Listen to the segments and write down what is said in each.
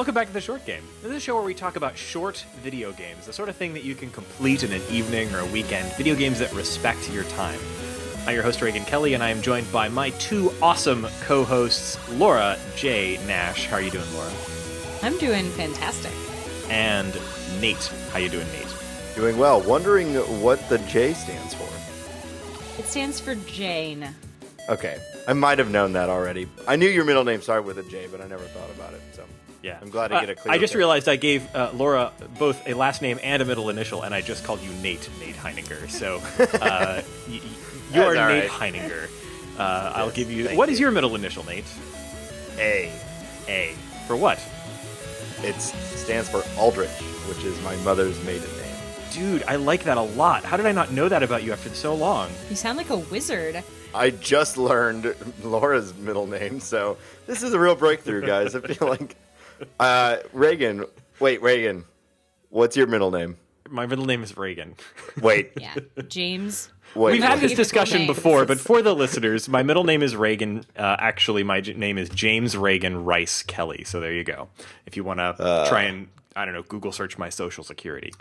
welcome back to The Short Game. This is a show where we talk about short video games, the sort of thing that you can complete in an evening or a weekend, video games that respect your time. I'm your host, Reagan Kelly, and I am joined by my two awesome co-hosts, Laura J. Nash. How are you doing, Laura? I'm doing fantastic. And Nate. How you doing, Nate? Doing well. Wondering what the J stands for. It stands for Jane. Okay. I might have known that already. I knew your middle name started with a J, but I never thought about it. So yeah, I'm glad to get a clear. I just realized I gave Laura both a last name and a middle initial, and I just called you Nate Heininger. So you are Nate Heininger. I'll give you. What is your middle initial, Nate? A. A. For what? It stands for Aldrich, which is my mother's maiden name. Dude, I like that a lot. How did I not know that about you after so long? You sound like a wizard. I just learned Laura's middle name, so this is a real breakthrough, guys. I feel like Reagan. Wait, Reagan. What's your middle name? My middle name is Reagan. Wait. Yeah, James. We've had this discussion before, but for the listeners, my middle name is Reagan. Actually, my name is James Reagan Rice Kelly. So there you go. If you want to try and, I don't know, Google search my social security.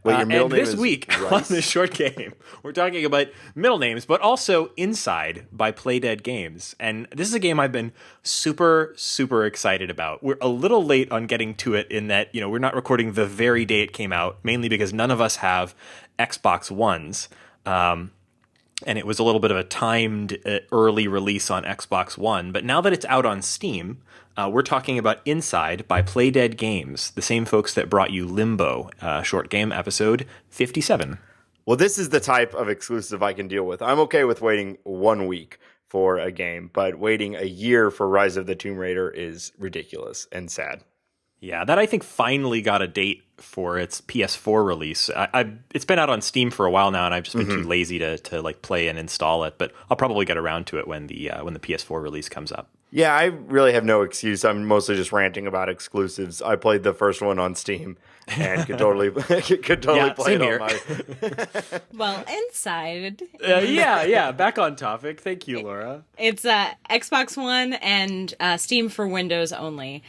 Wait, your middle name this is week Rice? on this short game, we're talking about middle names, but also Inside by Playdead Games. And this is a game I've been super, super excited about. We're a little late on getting to it in that, we're not recording the very day it came out, mainly because none of us have Xbox Ones. And it was a little bit of a timed early release on Xbox One. But now that it's out on Steam, we're talking about Inside by Playdead Games, the same folks that brought you Limbo, short game episode 57. Well, this is the type of exclusive I can deal with. I'm okay with waiting 1 week for a game, but waiting a year for Rise of the Tomb Raider is ridiculous and sad. Yeah, that I think finally got a date for its PS4 release. It's been out on Steam for a while now, and I've just been too lazy to like play and install it. But I'll probably get around to it when the PS4 release comes up. Yeah, I really have no excuse. I'm mostly just ranting about exclusives. I played the first one on Steam and could totally play it here. on my. Well, Inside. Yeah. Back on topic. Thank you, Laura. It's Xbox One and Steam for Windows only,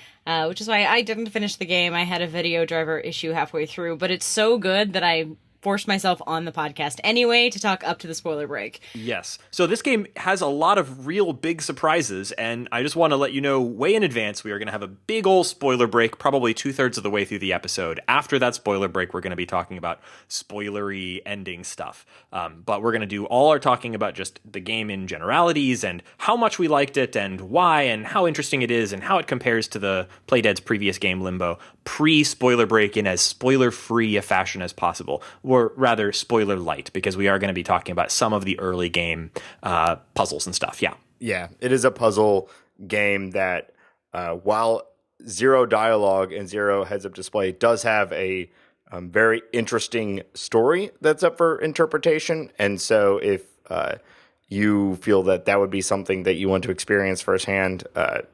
which is why I didn't finish the game. I had a video driver issue halfway through, but it's so good that I forced myself on the podcast anyway to talk up to the spoiler break. Yes. So this game has a lot of real big surprises, and I just want to let you know way in advance we are going to have a big old spoiler break probably 2/3 of the way through the episode. After that spoiler break, we're going to be talking about spoilery ending stuff. But we're going to do all our talking about just the game in generalities and how much we liked it and why and how interesting it is and how it compares to the Playdead's previous game, Limbo, pre-spoiler break in as spoiler-free a fashion as possible. Or rather spoiler light, because we are going to be talking about some of the early game puzzles and stuff. Yeah, it is a puzzle game that while zero dialogue and zero heads-up display does have a very interesting story that's up for interpretation. And so if you feel that would be something that you want to experience firsthand, we're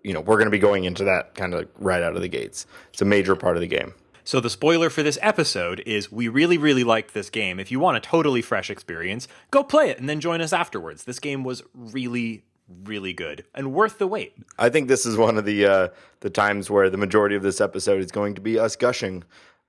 going to be going into that kind of right out of the gates. It's a major part of the game. So the spoiler for this episode is we really, really liked this game. If you want a totally fresh experience, go play it and then join us afterwards. This game was really, really good and worth the wait. I think this is one of the times where the majority of this episode is going to be us gushing.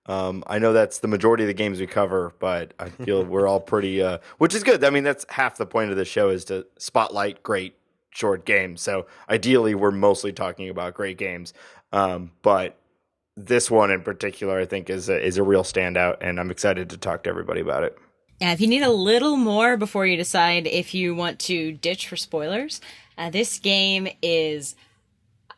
I know that's the majority of the games we cover, but I feel we're all pretty, which is good. I mean, that's half the point of the show is to spotlight great short games. So ideally, we're mostly talking about great games. But this one in particular, I think, is a real standout, and I'm excited to talk to everybody about it. Yeah, if you need a little more before you decide if you want to ditch for spoilers, this game is,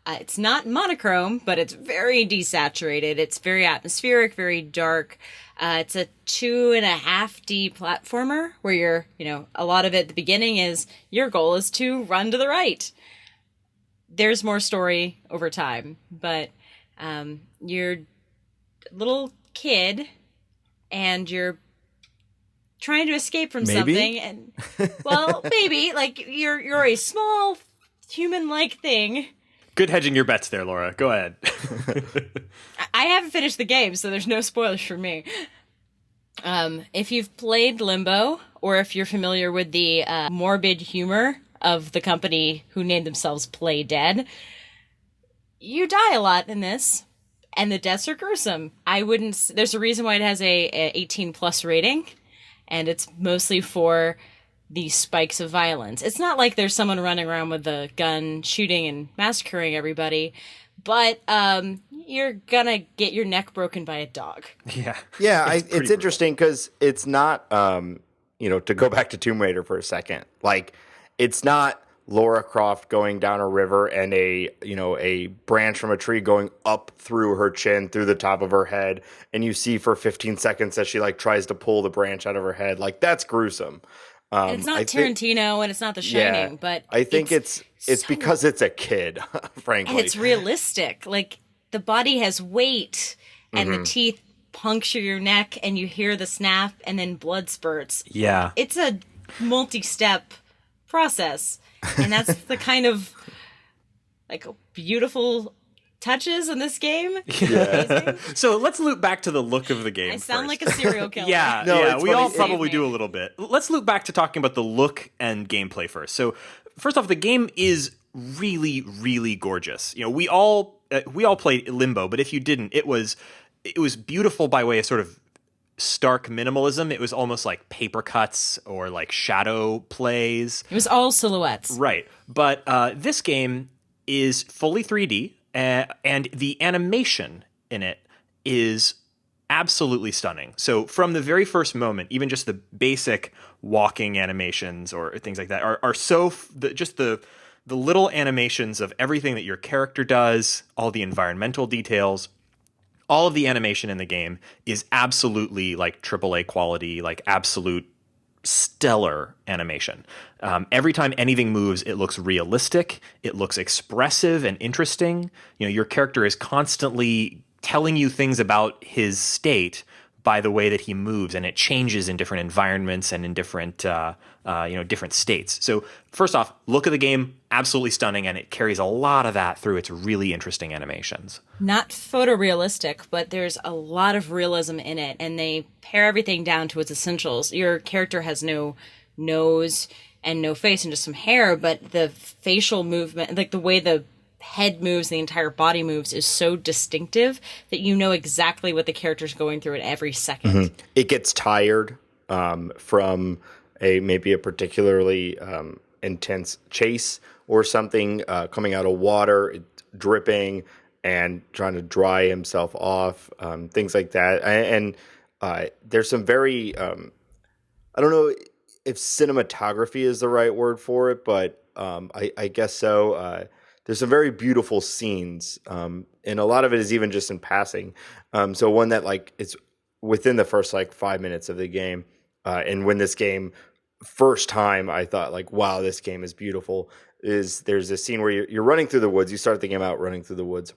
it's not monochrome, but it's very desaturated. It's very atmospheric, very dark. It's a 2.5D platformer where you're, a lot of it at the beginning is your goal is to run to the right. There's more story over time, but you're a little kid and you're trying to escape from something, and maybe like you're a small human-like thing. Good hedging your bets there, Laura. Go ahead. I haven't finished the game, so there's no spoilers for me. If you've played Limbo, or if you're familiar with the morbid humor of the company who named themselves Playdead, you die a lot in this. And the deaths are gruesome. I wouldn't. There's a reason why it has a 18 plus rating, and it's mostly for the spikes of violence. It's not like there's someone running around with a gun shooting and massacring everybody, but you're gonna get your neck broken by a dog. Yeah. Yeah, it's interesting because it's not, to go back to Tomb Raider for a second, like, it's not Lara Croft going down a river and a branch from a tree going up through her chin, through the top of her head, and you see for 15 seconds that she, like, tries to pull the branch out of her head. Like, that's gruesome. And it's not Tarantino and it's not The Shining, but I think it's because it's a kid, frankly. And it's realistic. Like, the body has weight, and the teeth puncture your neck, and you hear the snap, and then blood spurts. Yeah. It's a multi-step process, and that's the kind of, like, beautiful touches in this game. Yeah. So let's loop back to the look of the game. I sound first. like a serial killer. Yeah, No, yeah, it's we funny. all probably do a little bit. Let's loop back to talking about the look and gameplay first. So, first off, the game is really, really gorgeous. We all played Limbo, but if you didn't, it was beautiful by way of sort of stark minimalism. It was almost like paper cuts or like shadow plays. It was all silhouettes. Right, but this game is fully 3D, and the animation in it is absolutely stunning. So from the very first moment, even just the basic walking animations or things like that are so just the little animations of everything that your character does, all the environmental details, all of the animation in the game is absolutely like AAA quality, like absolute stellar animation. Every time anything moves, it looks realistic. It looks expressive and interesting. Your character is constantly telling you things about his state by the way that he moves, and it changes in different environments and in different different states. So first off, look of the game, absolutely stunning, and it carries a lot of that through its really interesting animations. Not photorealistic, but there's a lot of realism in it, and they pare everything down to its essentials. Your character has no nose and no face and just some hair, but the facial movement, like the way the head moves, the entire body moves, is so distinctive that you know exactly what the character's going through at every second. It gets tired from maybe a particularly intense chase or something, coming out of water, dripping, and trying to dry himself off, things like that. And there's some very, I don't know if cinematography is the right word for it, but I guess so. There's some very beautiful scenes, and a lot of it is even just in passing. So one that like it's within the first like 5 minutes of the game, and when this game first time I thought like, wow, this game is beautiful. There's a scene where you're running through the woods. You start the game out running through the woods.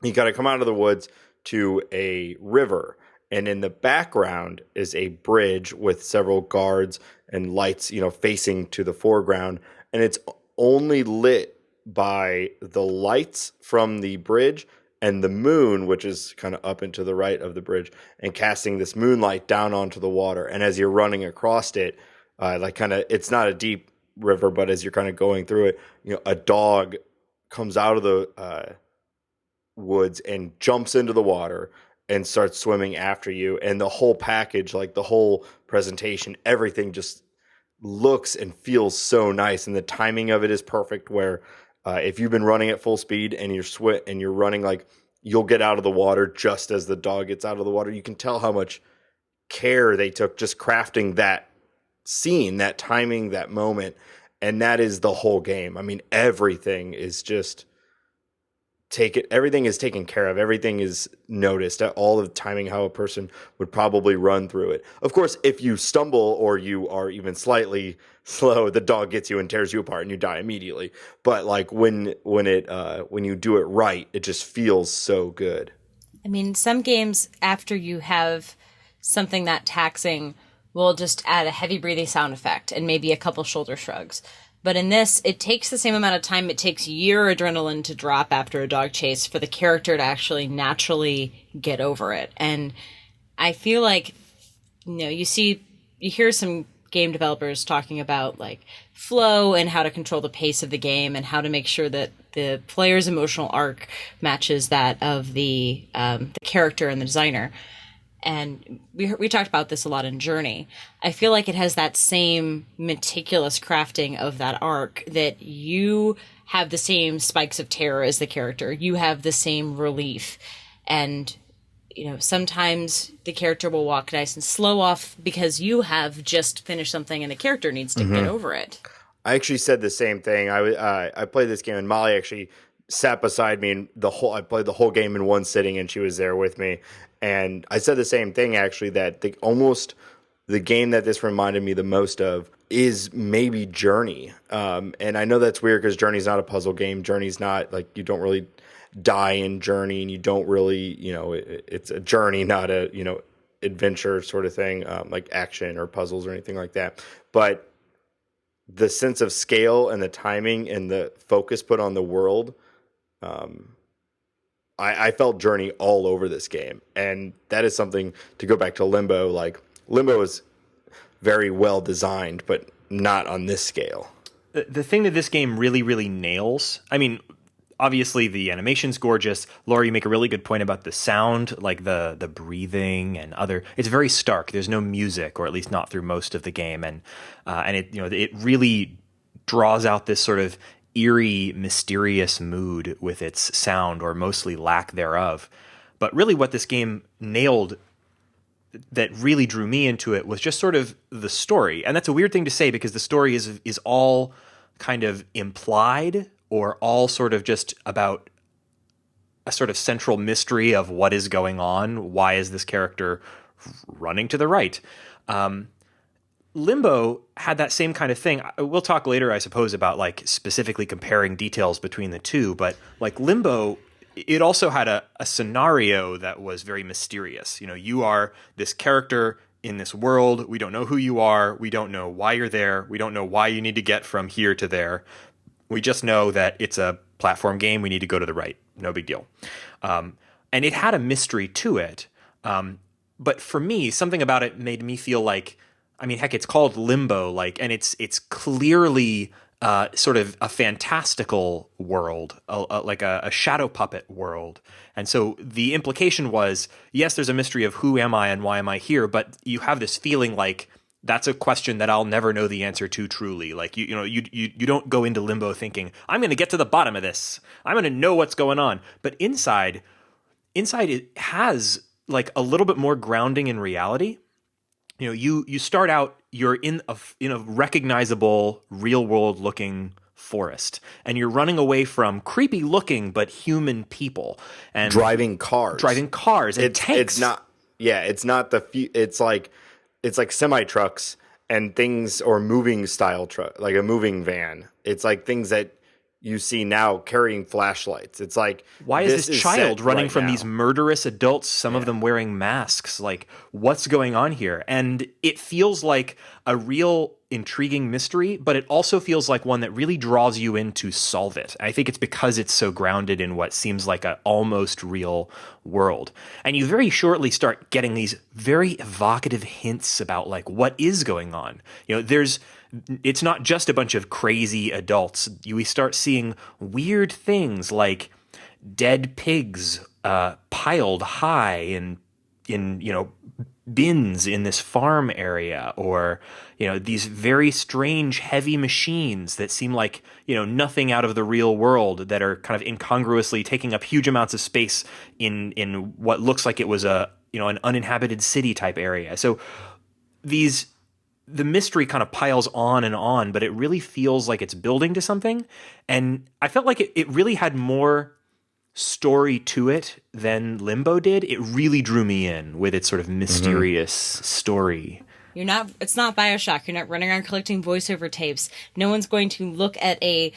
You got to come out of the woods to a river, and in the background is a bridge with several guards and lights, facing to the foreground, and it's only lit by the lights from the bridge and the moon, which is kind of up and to the right of the bridge, and casting this moonlight down onto the water. And as you're running across it, it's not a deep river, but as you're kind of going through it, a dog comes out of the woods and jumps into the water and starts swimming after you. And the whole package, like the whole presentation, everything just looks and feels so nice. And the timing of it is perfect, where if you've been running at full speed and you're running, like, you'll get out of the water just as the dog gets out of the water. You can tell how much care they took just crafting that scene, that timing, that moment. And that is the whole game. I mean, everything is just everything is taken care of. Everything is noticed. All of the timing, how a person would probably run through it. Of course, if you stumble or you are even slightly slow, the dog gets you and tears you apart and you die immediately. But like when you do it right, it just feels so good. I mean, some games, after you have something that taxing, will just add a heavy breathing sound effect and maybe a couple shoulder shrugs. But in this, it takes the same amount of time it takes your adrenaline to drop after a dog chase for the character to actually naturally get over it. And I feel like, you hear some game developers talking about like flow and how to control the pace of the game and how to make sure that the player's emotional arc matches that of the character and the designer. And we talked about this a lot in Journey. I feel like it has that same meticulous crafting of that arc, that you have the same spikes of terror as the character. You have the same relief. And, you know, sometimes the character will walk nice and slow off because you have just finished something and the character needs to get over it. I actually said the same thing. I played this game, and Molly actually sat beside me, and I played the whole game in one sitting, and she was there with me. And I said the same thing, actually, that the game that this reminded me the most of is maybe Journey. And I know that's weird because Journey's not a puzzle game. Journey's not, like, you don't really die in Journey, and you don't really, you know, it's a journey, not a, you know, adventure sort of thing, like action or puzzles or anything like that. But the sense of scale and the timing and the focus put on the world, I felt Journey all over this game. And that is something, to go back to Limbo, like Limbo is very well designed, but not on this scale. The thing that this game really, really nails, I mean, obviously the animation's gorgeous. Laura, you make a really good point about the sound, like the breathing and it's very stark. There's no music, or at least not through most of the game. And it, you know, it really draws out this sort of eerie, mysterious mood with its sound, or mostly lack thereof. But really what this game nailed that really drew me into it was just sort of the story. And that's a weird thing to say, because the story is all kind of implied, or all sort of just about a sort of central mystery of what is going on. Why is this character running to the right? Limbo had that same kind of thing. We'll talk later, I suppose, about like specifically comparing details between the two, but like Limbo, it also had a scenario that was very mysterious. You know, you are this character in this world. We don't know who you are. We don't know why you're there. We don't know why you need to get from here to there. We just know that it's a platform game. We need to go to the right. No big deal. And it had a mystery to it. But for me, something about it made me feel like, I mean, heck, it's called Limbo, like, and it's clearly sort of a fantastical world, like a shadow puppet world. And so the implication was, yes, there's a mystery of who am I and why am I here, but you have this feeling like that's a question that I'll never know the answer to truly. Like, you don't go into Limbo thinking, I'm going to get to the bottom of this. I'm going to know what's going on. But inside it has like a little bit more grounding in reality. You know, you start out, you're in a recognizable, real world looking forest, and you're running away from creepy looking but human people and driving cars and tanks. It's like semi trucks and things, or moving style truck, like a moving van. It's like things that you see now carrying flashlights. It's like, why is this child running from now. These murderous adults, some of them wearing masks? Like, what's going on here? And it feels like a real intriguing mystery, but it also feels like one that really draws you in to solve it. I think it's because it's so grounded in what seems like an almost real world. And you very shortly start getting these very evocative hints about like what is going on. You know, it's not just a bunch of crazy adults. We start seeing weird things like dead pigs piled high in bins in this farm area, or these very strange heavy machines that seem like nothing out of the real world, that are kind of incongruously taking up huge amounts of space in what looks like it was an uninhabited city type area. So the mystery kind of piles on, but it really feels like it's building to something. And I felt like it really had more story to it than Limbo did. It really drew me in with its sort of mysterious story. It's not BioShock. You're not running around collecting voiceover tapes. No one's going to look at a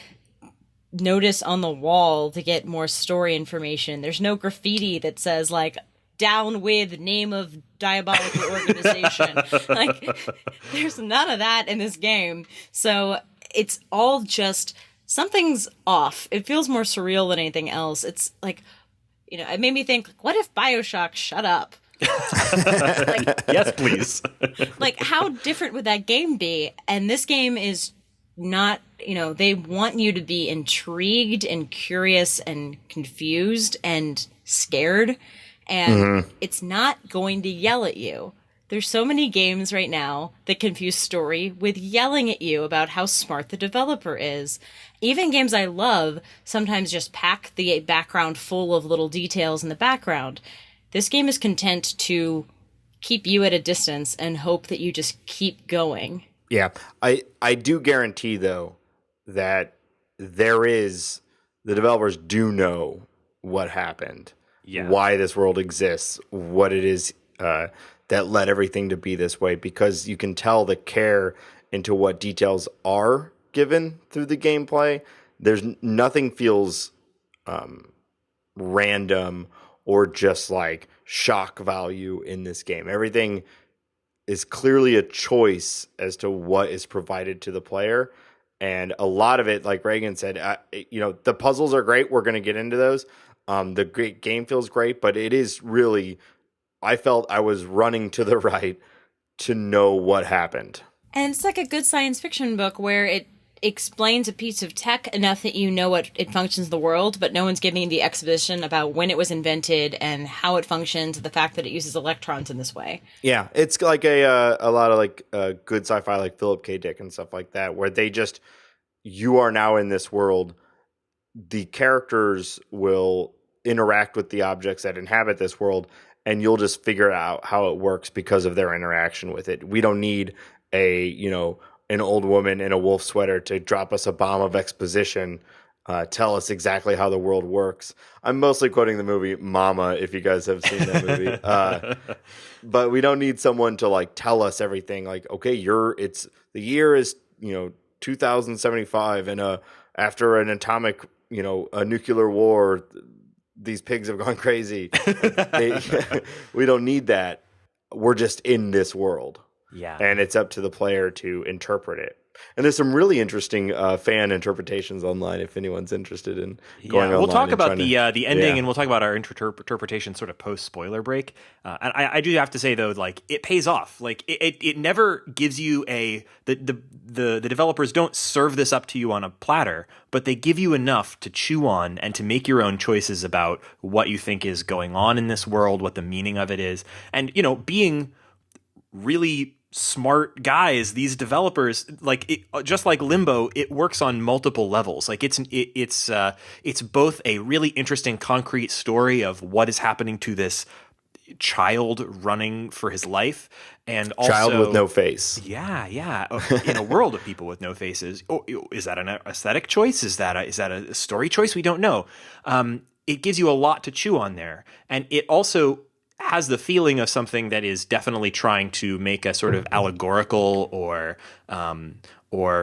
notice on the wall to get more story information. There's no graffiti that says like, down with name of diabolical organization. Like, there's none of that in this game. So it's all just, something's off. It feels more surreal than anything else. It's like, it made me think, what if BioShock shut up? Yes, please. Like, how different would that game be? And this game is not, they want you to be intrigued and curious and confused and scared. And it's not going to yell at you. There's so many games right now that confuse story with yelling at you about how smart the developer is. Even games I love sometimes just pack the background full of little details in the background. This game is content to keep you at a distance and hope that you just keep going. Yeah. I do guarantee, though, that the developers do know what happened, why this world exists, what it is that led everything to be this way, because you can tell the care into what details are given through the gameplay. There's nothing feels random or just like shock value in this game. Everything is clearly a choice as to what is provided to the player. And a lot of it, like Reagan said, the puzzles are great. We're going to get into those. The great game feels great, but it is really, I felt I was running to the right to know what happened. And it's like a good science fiction book where it explains a piece of tech enough that you know what it functions in the world, but no one's giving the exposition about when it was invented and how it functions, the fact that it uses electrons in this way. Yeah, it's like a lot of like good sci-fi like Philip K. Dick and stuff like that, where they just, you are now in this world. The characters will interact with the objects that inhabit this world, and you'll just figure out how it works because of their interaction with it. We don't need an old woman in a wolf sweater to drop us a bomb of exposition, tell us exactly how the world works. I'm mostly quoting the movie Mama, if you guys have seen that movie. But we don't need someone to like tell us everything. Like, okay, the year is 2075, and after an atomic, a nuclear war, these pigs have gone crazy. We don't need that. We're just in this world. Yeah. And it's up to the player to interpret it. And there's some really interesting fan interpretations online if anyone's interested in going online. We'll talk about the ending, Yeah. and we'll talk about our interpretation sort of post spoiler break. And I do have to say though, like it pays off. Like it never gives you the developers don't serve this up to you on a platter, but they give you enough to chew on and to make your own choices about what you think is going on in this world, what the meaning of it is, and being really smart guys, these developers, just like Limbo, it works on multiple levels. Like it's both a really interesting concrete story of what is happening to this child running for his life, and also Child with no face. Yeah. In a world of people with no faces. Oh, is that an aesthetic choice? Is that a story choice? We don't know. It gives you a lot to chew on there, and it also has the feeling of something that is definitely trying to make a sort of allegorical or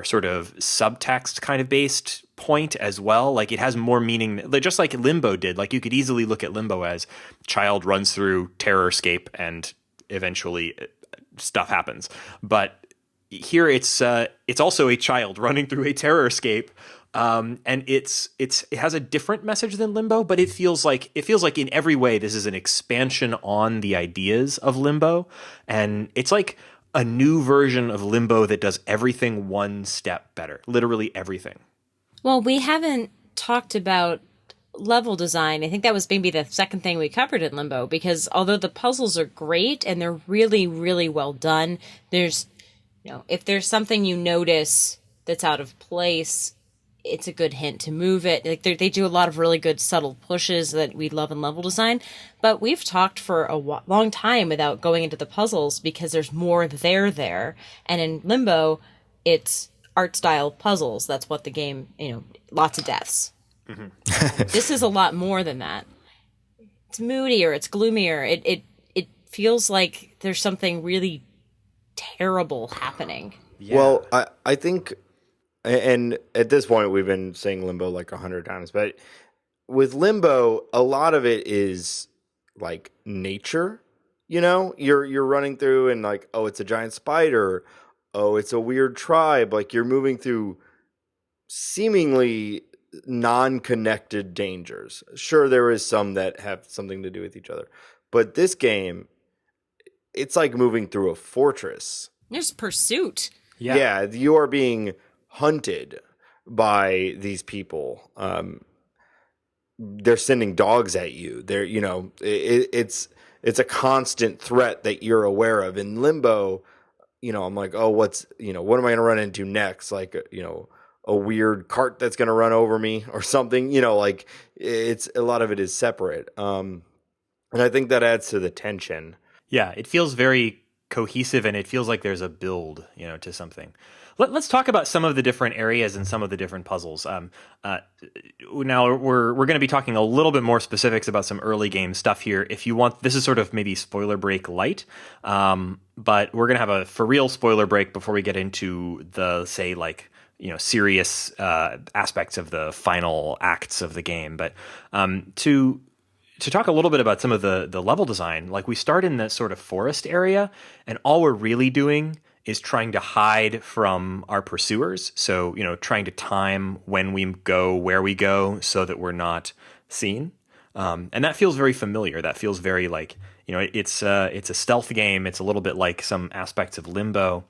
sort of subtext kind of based point as well. Like it has more meaning, just like Limbo did. Like you could easily look at Limbo as child runs through terrorscape and eventually stuff happens. But here it's also a child running through a terrorscape. And it has a different message than Limbo, but it feels like in every way this is an expansion on the ideas of Limbo, and it's like a new version of Limbo that does everything one step better, literally everything. Well, we haven't talked about level design. I think that was maybe the second thing we covered in Limbo, because although the puzzles are great and they're really, really well done, there's, if there's something you notice that's out of place, it's a good hint to move it. Like they do a lot of really good subtle pushes that we love in level design, but we've talked for a long time without going into the puzzles because there's more there. And in Limbo, it's art style puzzles. That's what the game, lots of deaths. Mm-hmm. This is a lot more than that. It's moodier. It's gloomier. It feels like there's something really terrible happening. Yeah. Well, I think. And at this point, we've been saying Limbo like 100 times, but with Limbo, a lot of it is like nature. You're running through and like, oh, it's a giant spider. Oh, it's a weird tribe. Like you're moving through seemingly non-connected dangers. Sure, there is some that have something to do with each other, but this game, it's like moving through a fortress. There's pursuit. Yeah, you are being hunted by these people. They're sending dogs at you. They're, it's a constant threat that you're aware of. In Limbo, I'm like, oh, what am I going to run into next? Like, a weird cart that's going to run over me or something, like it's a lot of it is separate. And I think that adds to the tension. Yeah, it feels very cohesive, and it feels like there's a build, to something. Let's talk about some of the different areas and some of the different puzzles. Now we're going to be talking a little bit more specifics about some early game stuff here. If you want, this is sort of maybe spoiler break light, but we're going to have a for real spoiler break before we get into the, say, like, serious aspects of the final acts of the game. But to talk a little bit about some of the level design, like we start in that sort of forest area, and all we're really doing is trying to hide from our pursuers. So, trying to time when we go, where we go, so that we're not seen. And that feels very familiar. That feels very like, it's a stealth game. It's a little bit like some aspects of Limbo.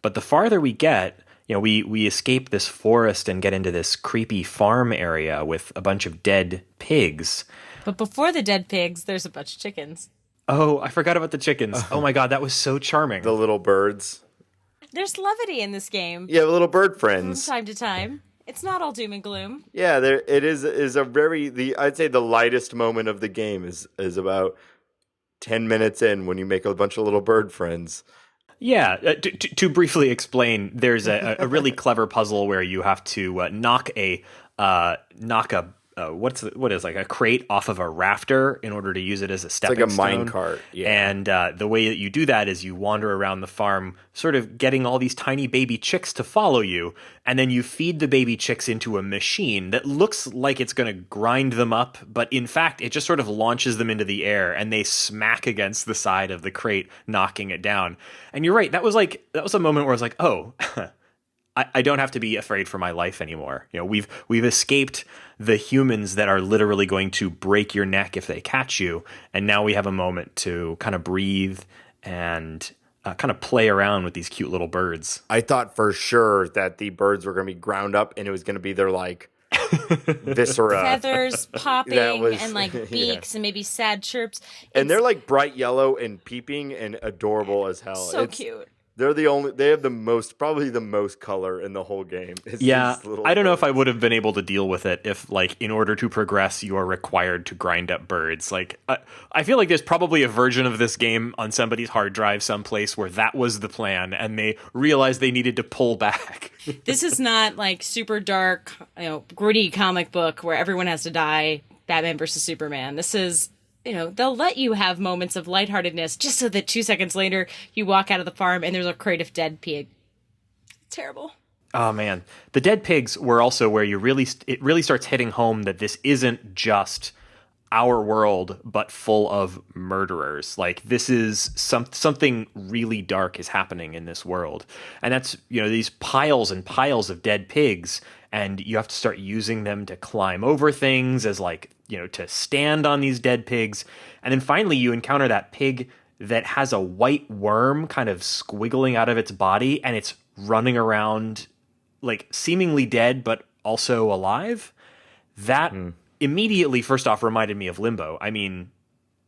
But the farther we get, we escape this forest and get into this creepy farm area with a bunch of dead pigs. But before the dead pigs, there's a bunch of chickens. Oh, I forgot about the chickens. Oh my God, that was so charming. The little birds. There's levity in this game. Yeah, little bird friends. From time to time. It's not all doom and gloom. Yeah, it is a very I'd say the lightest moment of the game is about 10 minutes in when you make a bunch of little bird friends. Yeah, to briefly explain, there's a really clever puzzle where you have to knock a what is like a crate off of a rafter in order to use it as a stepping stone. It's like a stone. mine cart. Yeah. And the way that you do that is you wander around the farm, sort of getting all these tiny baby chicks to follow you, and then you feed the baby chicks into a machine that looks like it's going to grind them up, but in fact, it just sort of launches them into the air, and they smack against the side of the crate, knocking it down. And you're right, that was a moment where I was like, oh. I don't have to be afraid for my life anymore. We've escaped the humans that are literally going to break your neck if they catch you, and now we have a moment to kind of breathe and kind of play around with these cute little birds. I thought for sure that the birds were going to be ground up, and it was going to be their like viscera, feathers popping, and like beaks, and maybe sad chirps. And they're like bright yellow and peeping and adorable as hell. So cute. They have probably the most color in the whole game. Yeah, I don't know if I would have been able to deal with it if, like, in order to progress, you are required to grind up birds. Like, I feel like there's probably a version of this game on somebody's hard drive someplace where that was the plan, and they realized they needed to pull back. This is not like super dark, gritty comic book where everyone has to die. Batman versus Superman. This is. They'll let you have moments of lightheartedness just so that 2 seconds later you walk out of the farm and there's a crate of dead pig. Terrible. Oh man, the dead pigs were also where it really starts hitting home that this isn't just our world, but full of murderers. Like, this is something really dark is happening in this world, and that's these piles and piles of dead pigs, and you have to start using them to climb over things as like to stand on these dead pigs, and then finally you encounter that pig that has a white worm kind of squiggling out of its body, and it's running around like seemingly dead but also alive. That immediately, first off, reminded me of Limbo. I mean,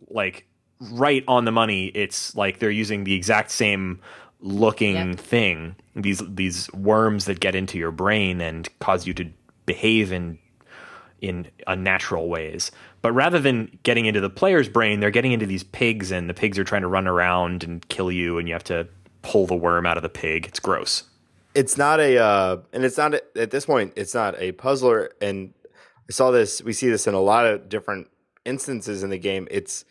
like, right on the money. It's like they're using the exact same looking thing. These worms that get into your brain and cause you to behave in unnatural ways. But rather than getting into the player's brain, they're getting into these pigs, and the pigs are trying to run around and kill you, and you have to pull the worm out of the pig. It's gross. It's not at this point, it's not a puzzler, and we see this in a lot of different instances in the game. It's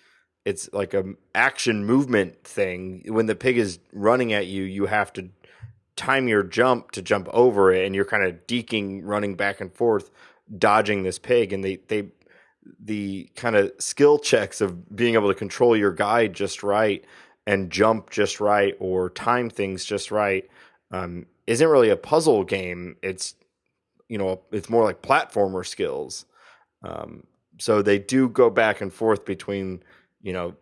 like a action movement thing. When the pig is running at you, you have to time your jump to jump over it, and you're kind of deking, running back and forth, dodging this pig. And the kind of skill checks of being able to control your guide just right and jump just right or time things just right isn't really a puzzle game. It's it's more like platformer skills. So they do go back and forth between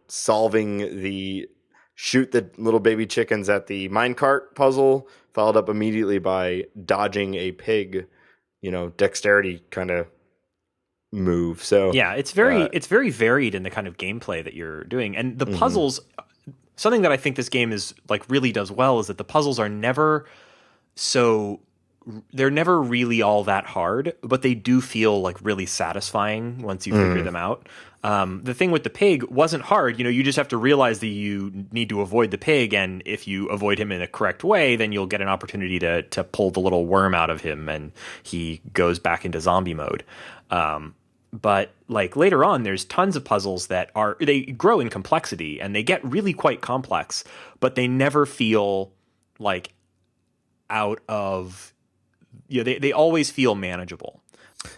solving the shoot the little baby chickens at the minecart puzzle, followed up immediately by dodging a pig, dexterity kind of move. So yeah, it's very varied in the kind of gameplay that you're doing, and the puzzles. Something that I think this game is like really does well is that the puzzles are never they're never really all that hard, but they do feel like really satisfying once you figure them out. The thing with the pig wasn't hard. You just have to realize that you need to avoid the pig, and if you avoid him in a correct way, then you'll get an opportunity to pull the little worm out of him, and he goes back into zombie mode. But like later on, there's tons of puzzles that they grow in complexity and they get really quite complex, but they never feel like out of, they always feel manageable.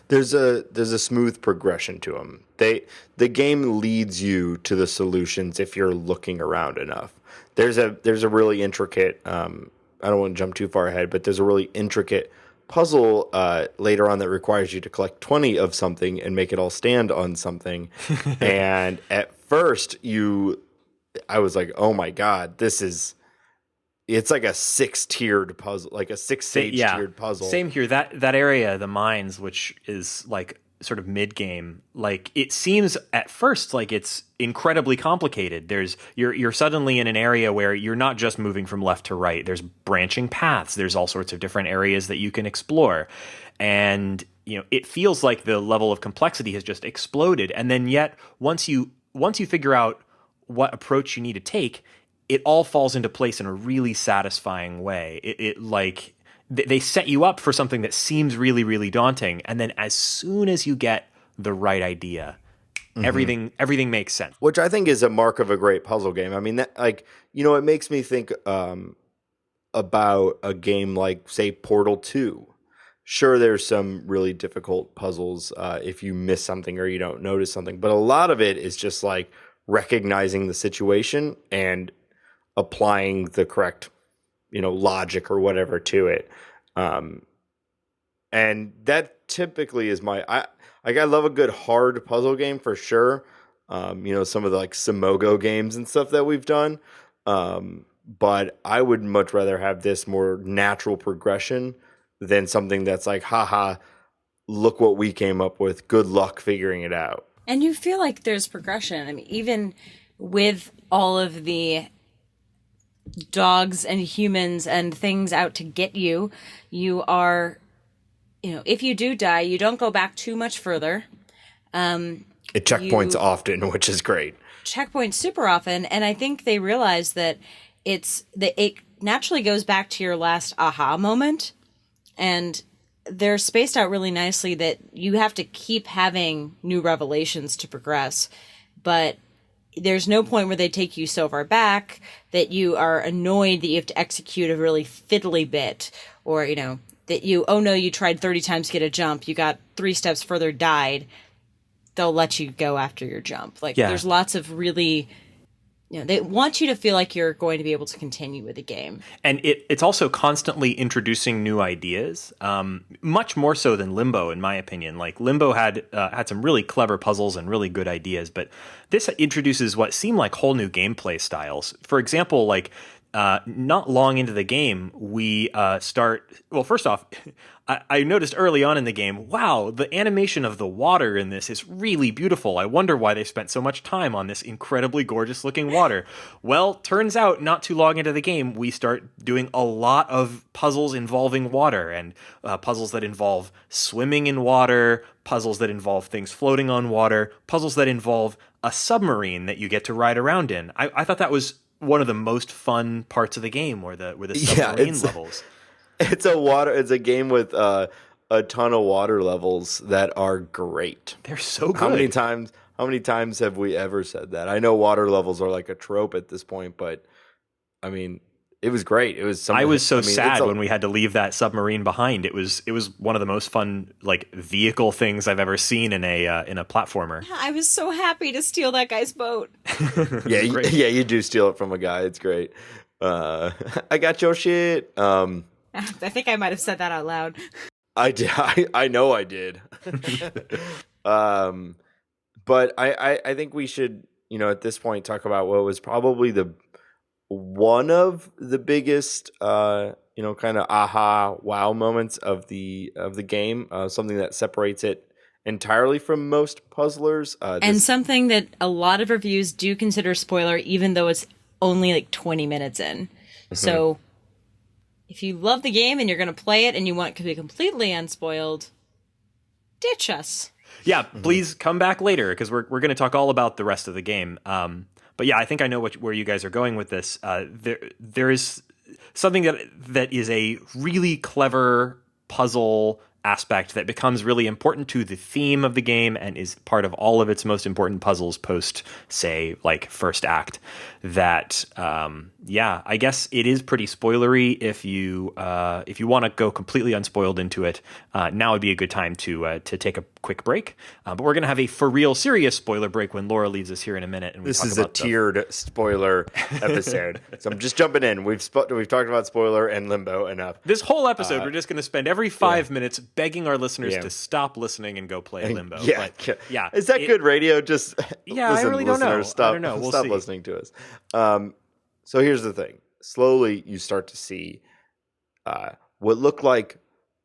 There's a smooth progression to them. The game leads you to the solutions if you're looking around enough. There's a really intricate, I don't want to jump too far ahead, but there's a really intricate puzzle later on that requires you to collect 20 of something and make it all stand on something. And at first I was like, oh my God, it's like a 6-tiered puzzle, like a 6-stage tiered puzzle. Same here. That area, the mines, which is like sort of mid game, like it seems at first like it's incredibly complicated. You're suddenly in an area where you're not just moving from left to right. There's branching paths. There's all sorts of different areas that you can explore, and it feels like the level of complexity has just exploded. And then yet once you figure out what approach you need to take, it all falls into place in a really satisfying way. It like they set you up for something that seems really, really daunting, and then as soon as you get the right idea, everything makes sense. Which I think is a mark of a great puzzle game. I mean, it makes me think about a game like, say, Portal 2. Sure, there's some really difficult puzzles if you miss something or you don't notice something, but a lot of it is just like recognizing the situation and applying the correct logic or whatever to it. And that typically is I love a good hard puzzle game for sure. Some of the like Simogo games and stuff that we've done. But I would much rather have this more natural progression than something that's like, haha, look what we came up with. Good luck figuring it out. And you feel like there's progression. I mean, even with all of the dogs and humans and things out to get you, you are, if you do die, you don't go back too much further. It checkpoints often, which is great. Checkpoints super often, and I think they realize that it naturally goes back to your last aha moment, and they're spaced out really nicely that you have to keep having new revelations to progress, but there's no point where they take you so far back that you are annoyed that you have to execute a really fiddly bit, or, that you tried 30 times to get a jump, you got 3 steps further, died. They'll let you go after your jump. Like, there's lots of really, they want you to feel like you're going to be able to continue with the game. And it's also constantly introducing new ideas, much more so than Limbo, in my opinion. Like, Limbo had some really clever puzzles and really good ideas, but this introduces what seem like whole new gameplay styles. For example, like, not long into the game, we start. Well, first off, I noticed early on in the game, wow, the animation of the water in this is really beautiful. I wonder why they spent so much time on this incredibly gorgeous looking water. Well, turns out not too long into the game, we start doing a lot of puzzles involving water, and puzzles that involve swimming in water, puzzles that involve things floating on water, puzzles that involve a submarine that you get to ride around in. I thought that was one of the most fun parts of the game, were the submarine levels. It's a game with a ton of water levels that are great. They're so good. How many times have we ever said that? I know water levels are like a trope at this point, but I mean, it was great. It was I was sad when we had to leave that submarine behind. It was one of the most fun like vehicle things I've ever seen in a platformer. I was so happy to steal that guy's boat. Yeah, you do steal it from a guy. It's great. I got your shit. I think I might have said that out loud. I did. I know I did. But I think we should, at this point, talk about what was probably one of the biggest, kind of aha wow moments of the game. Something that separates it entirely from most puzzlers. And something that a lot of reviews do consider spoiler, even though it's only like 20 minutes in. So if you love the game and you're going to play it and you want it to be completely unspoiled, ditch us. Yeah, please come back later because we're going to talk all about the rest of the game. But yeah, I think I know where you guys are going with this. There is something that is a really clever puzzle aspect that becomes really important to the theme of the game and is part of all of its most important puzzles post, say, like first act. That I guess it is pretty spoilery. If you want to go completely unspoiled into it, now would be a good time to take a quick break. But we're going to have a for real serious spoiler break when Laura leaves us here in a minute. And this is a tiered spoiler episode, so I'm just jumping in. We've talked about spoiler and Limbo enough. This whole episode, we're just going to spend every 5 minutes begging our listeners to stop listening and go play Limbo. Yeah. Is that good radio? Just I really don't know. Stop, I don't know. We'll stop see. Listening to us. So here's the thing. Slowly, you start to see what look like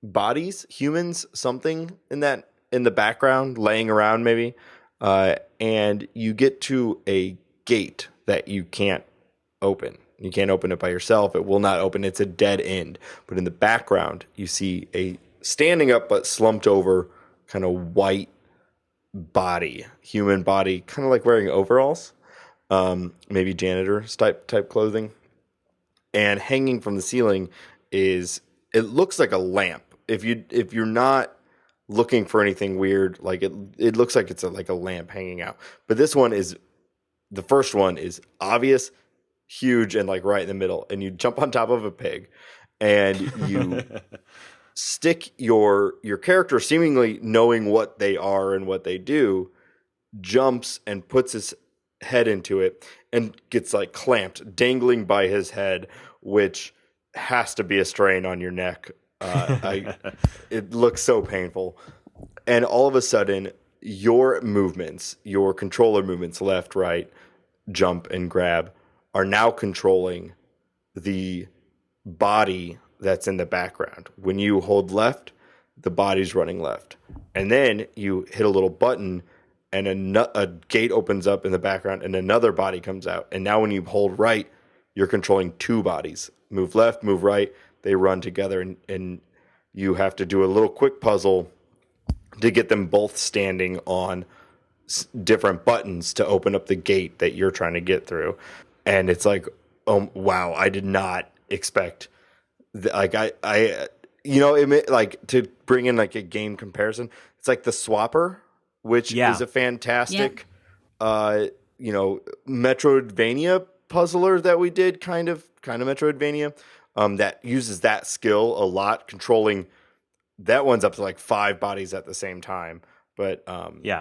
bodies, humans, something in the background, laying around maybe, and you get to a gate that you can't open. You can't open it by yourself. It will not open. It's a dead end. But in the background, you see a standing up but slumped over kind of white body, human body, kind of like wearing overalls, maybe janitor type clothing. And hanging from the ceiling it looks like a lamp. If you're not looking for anything weird, like it looks like it's like a lamp hanging out. But the first one is obvious, huge, and like right in the middle. And you jump on top of a pig and you stick your character, seemingly knowing what they are and what they do, jumps and puts his head into it and gets like clamped, dangling by his head, which has to be a strain on your neck. It looks so painful. And all of a sudden, your controller movements, left, right, jump, and grab, are now controlling the body that's in the background. When you hold left, the body's running left. And then you hit a little button and a gate opens up in the background and another body comes out. And now when you hold right, you're controlling two bodies. Move left, move right. They run together and you have to do a little quick puzzle to get them both standing on different buttons to open up the gate that you're trying to get through. And it's like, oh, wow, I did not expect to bring in like a game comparison. It's like the Swapper, which is a fantastic, Metroidvania puzzler that we did, kind of Metroidvania, that uses that skill a lot, controlling that one's up to like 5 bodies at the same time. But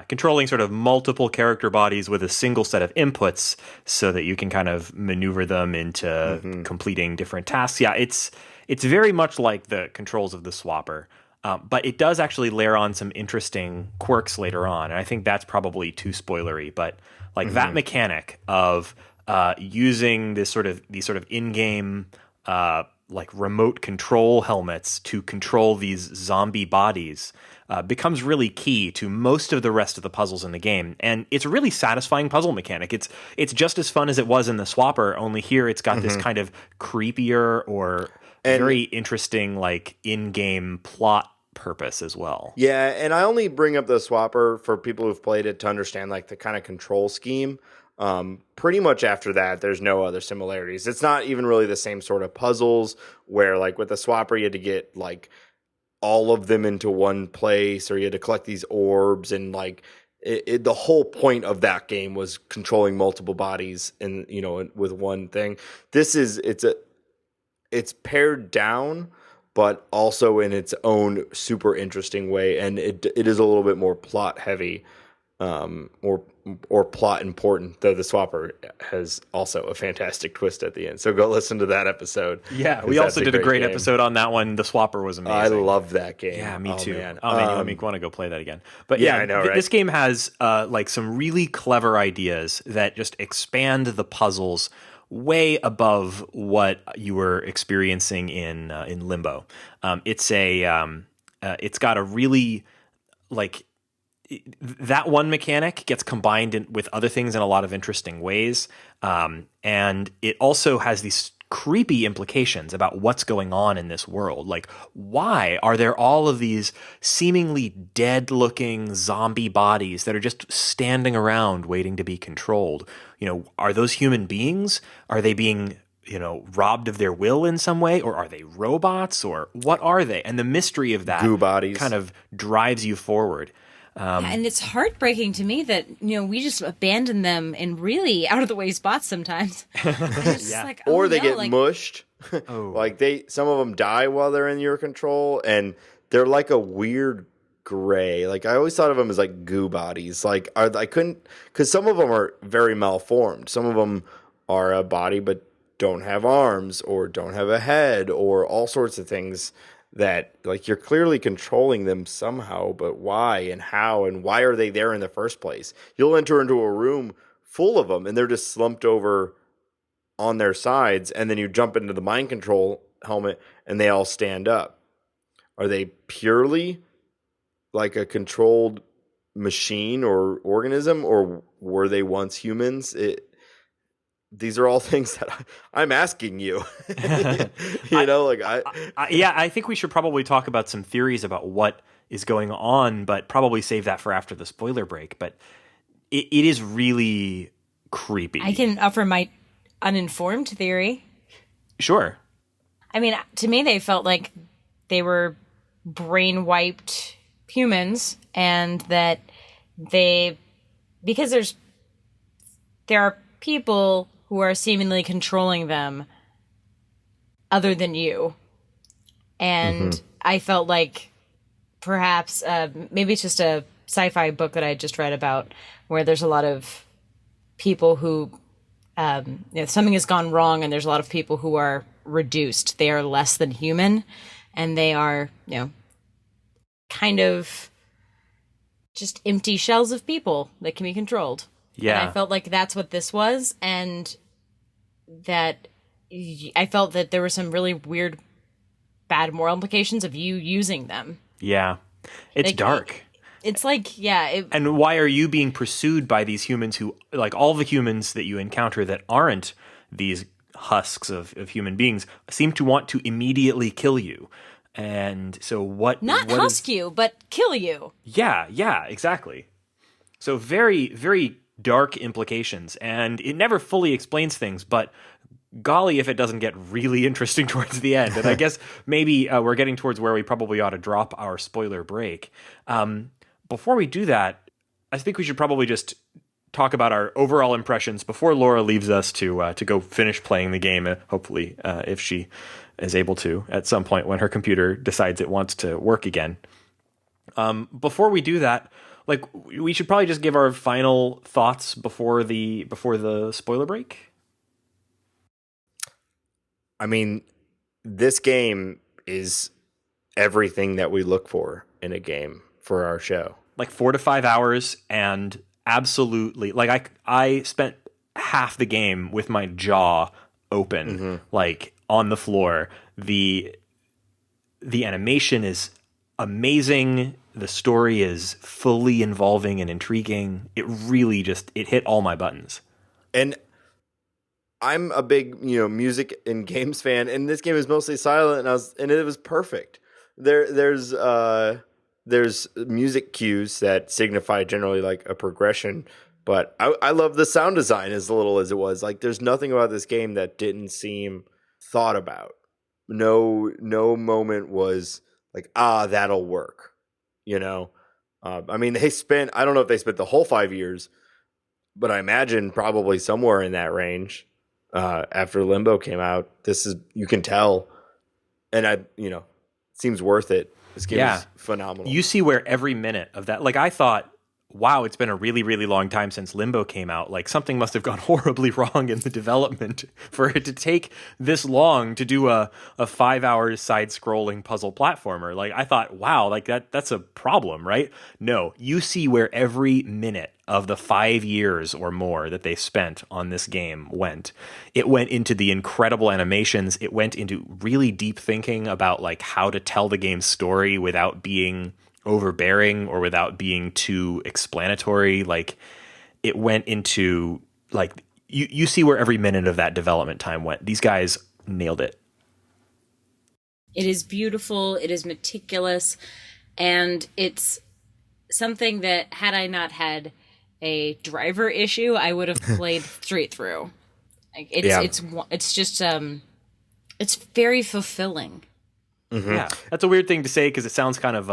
controlling sort of multiple character bodies with a single set of inputs so that you can kind of maneuver them into completing different tasks. Yeah, it's very much like the controls of the Swapper, but it does actually layer on some interesting quirks later on, and I think that's probably too spoilery. But like that mechanic of using these sort of in-game like remote control helmets to control these zombie bodies becomes really key to most of the rest of the puzzles in the game. And it's a really satisfying puzzle mechanic. It's just as fun as it was in the Swapper, only here it's got this kind of creepier or very interesting like in-game plot purpose as well. Yeah, and I only bring up the Swapper for people who've played it to understand like the kind of control scheme. Pretty much after that, there's no other similarities. It's not even really the same sort of puzzles where like with the Swapper, you had to get like all of them into one place, or you had to collect these orbs, and like the whole point of that game was controlling multiple bodies and with one thing. It's pared down, but also in its own super interesting way, and it is a little bit more plot heavy. Or plot important, though the Swapper has also a fantastic twist at the end. So go listen to that episode. Yeah, we also did a great episode on that one. The Swapper was amazing. I love that game. Yeah, me too. Man. Oh man, you make me want to go play that again. But I know, right? This game has like some really clever ideas that just expand the puzzles way above what you were experiencing in Limbo. It's got a really like that one mechanic gets combined with other things in a lot of interesting ways, and it also has these creepy implications about what's going on in this world. Like, why are there all of these seemingly dead-looking zombie bodies that are just standing around waiting to be controlled? Are those human beings? Are they being robbed of their will in some way, or are they robots, or what are they? And the mystery of that Goo bodies kind of drives you forward. And it's heartbreaking to me that, we just abandon them in really out of the way spots sometimes. Like, or they get like, mushed. Like some of them die while they're in your control, and they're like a weird gray. Like I always thought of them as like goo bodies. Like I couldn't, because some of them are very malformed. Some of them are a body but don't have arms or don't have a head or all sorts of things that like you're clearly controlling them somehow, but why and how and why are they there in the first place? You'll enter into a room full of them and they're just slumped over on their sides, and then you jump into the mind control helmet and they all stand up. Are they purely like a controlled machine or organism, or were they once humans? These are all things that I'm asking you. I think we should probably talk about some theories about what is going on, but probably save that for after the spoiler break. But it is really creepy. I can offer my uninformed theory. Sure. I mean, to me, they felt like they were brain-wiped humans, and that because there are people who are seemingly controlling them other than you. And I felt like perhaps maybe it's just a sci-fi book that I just read about where there's a lot of people who, something has gone wrong and there's a lot of people who are reduced. They are less than human, and they are, kind of just empty shells of people that can be controlled. Yeah. And I felt like that's what this was, and that I felt that there were some really weird, bad moral implications of you using them. Yeah. It's like, dark. It's like, yeah. And why are you being pursued by these humans who, like all the humans that you encounter that aren't these husks of human beings, seem to want to immediately kill you? And so what... Not husk you, but kill you. Yeah, exactly. So very, very dark implications, and it never fully explains things, but golly if it doesn't get really interesting towards the end. And I guess maybe we're getting towards where we probably ought to drop our spoiler break. Before we do that, I think we should probably just talk about our overall impressions before Laura leaves us to go finish playing the game, hopefully, if she is able to at some point when her computer decides it wants to work again. Before we do that, like, we should probably just give our final thoughts before the spoiler break. I mean, this game is everything that we look for in a game for our show. Like 4 to 5 hours, and absolutely, like I spent half the game with my jaw open, like on the floor. The animation is amazing. The story is fully involving and intriguing. It really it hit all my buttons. And I'm a big, music and games fan, and this game is mostly silent, and it was perfect. There's music cues that signify generally like a progression, but I love the sound design as little as it was. Like, there's nothing about this game that didn't seem thought about. No moment was like, that'll work. I mean, I don't know if they spent the whole 5 years, but I imagine probably somewhere in that range. After Limbo came out, you can tell, and seems worth it. This game is phenomenal. You see where every minute of that, like, I thought wow, it's been a really, really long time since Limbo came out. Like, something must have gone horribly wrong in the development for it to take this long to do a 5-hour side-scrolling puzzle platformer. Like, I thought, wow, like that's a problem, right? No, you see where every minute of the 5 years or more that they spent on this game went. It went into the incredible animations. It went into really deep thinking about like how to tell the game's story without being overbearing or without being too explanatory. Like, it went into like you see where every minute of that development time went. These guys nailed it. It is beautiful, it is meticulous, and it's something that, had I not had a driver issue, I would have played straight through. Like, it's just it's very fulfilling. Mm-hmm. Yeah, that's a weird thing to say because it sounds kind of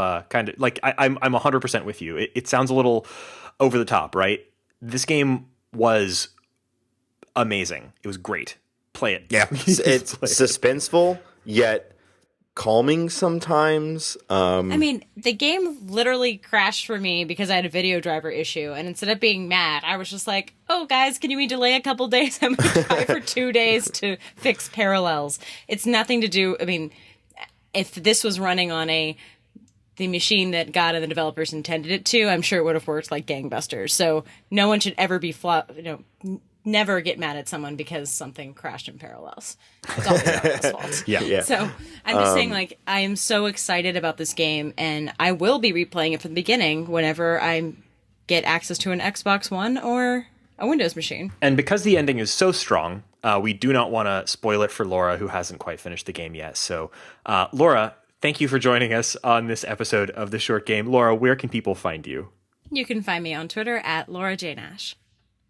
like I'm 100% with you. It sounds a little over the top, right? This game was amazing. It was great. Play it. Yeah, it's suspenseful yet calming sometimes. I mean, the game literally crashed for me because I had a video driver issue, and instead of being mad, I was just like, "Oh, guys, can you delay a couple days? I'm going to try for 2 days to fix parallels." It's nothing to do. I mean, if this was running on the machine that God and the developers intended it to, I'm sure it would have worked like gangbusters. So no one should ever be never get mad at someone because something crashed in parallels. It's always everyone's fault. Yeah. So I'm just saying, like, I am so excited about this game, and I will be replaying it from the beginning whenever I get access to an Xbox One or a Windows machine. And because the ending is so strong, we do not want to spoil it for Laura, who hasn't quite finished the game yet. So, Laura, thank you for joining us on this episode of The Short Game. Laura, where can people find you? You can find me on Twitter at Laura Jane Ash,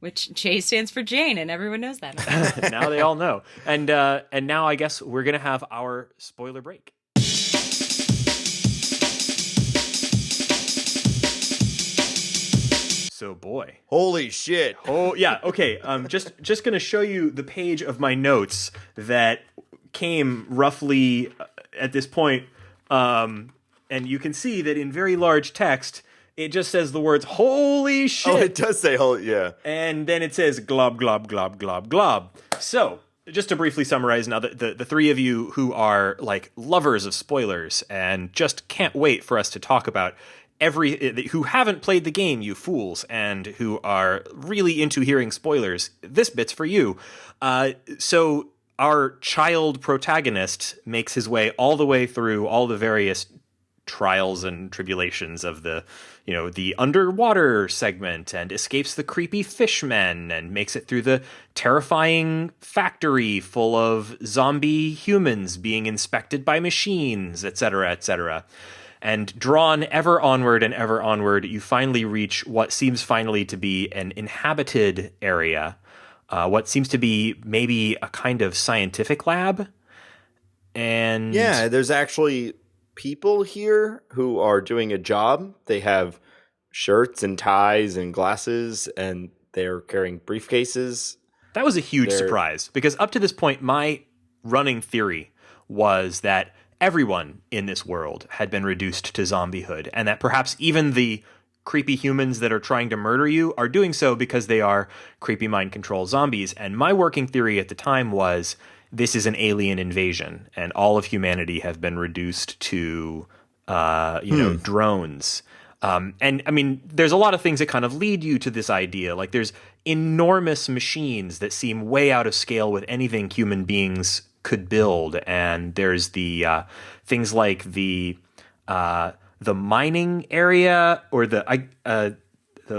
which J stands for Jane, and everyone knows that. Now they all know. And now I guess we're going to have our spoiler break. So, boy. Holy shit. Oh, yeah. Okay. Just going to show you the page of my notes that came roughly at this point. And you can see that in very large text, it just says the words, holy shit. Oh, it does say holy, yeah. And then it says glob, glob, glob, glob, glob. So, just to briefly summarize now, the three of you who are like lovers of spoilers and just can't wait for us to talk about who haven't played the game, you fools, and who are really into hearing spoilers, this bit's for you. So our child protagonist makes his way all the way through all the various trials and tribulations of the underwater segment and escapes the creepy fishmen and makes it through the terrifying factory full of zombie humans being inspected by machines, etc., etc. And drawn ever onward, you finally reach what seems finally to be an inhabited area, what seems to be maybe a kind of scientific lab. And yeah, there's actually people here who are doing a job. They have shirts and ties and glasses, and they're carrying briefcases. That was a huge surprise, because up to this point, my running theory was that everyone in this world had been reduced to zombiehood, and that perhaps even the creepy humans that are trying to murder you are doing so because they are creepy mind control zombies. And my working theory at the time was this is an alien invasion, and all of humanity have been reduced to, drones. And I mean, there's a lot of things that kind of lead you to this idea. Like, there's enormous machines that seem way out of scale with anything human beings could build, and there's the things like the mining area, or the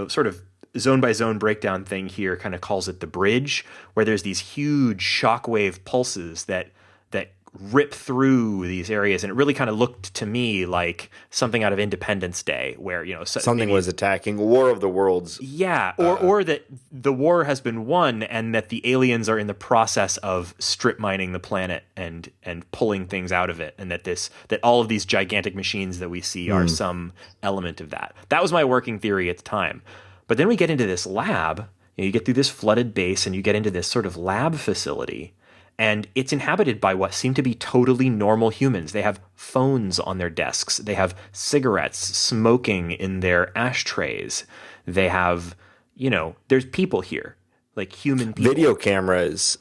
sort of zone by zone breakdown thing here kind of calls it the bridge, where there's these huge shockwave pulses that rip through these areas, and it really kind of looked to me like something out of Independence Day, where something was attacking. War of the Worlds. Yeah, or that the war has been won, and that the aliens are in the process of strip mining the planet and pulling things out of it, and that all of these gigantic machines that we see are some element of that. That was my working theory at the time. But then we get into this lab. You get through this flooded base, and you get into this sort of lab facility. And it's inhabited by what seem to be totally normal humans. They have phones on their desks. They have cigarettes smoking in their ashtrays. They have, there's people here, like human people. Video cameras,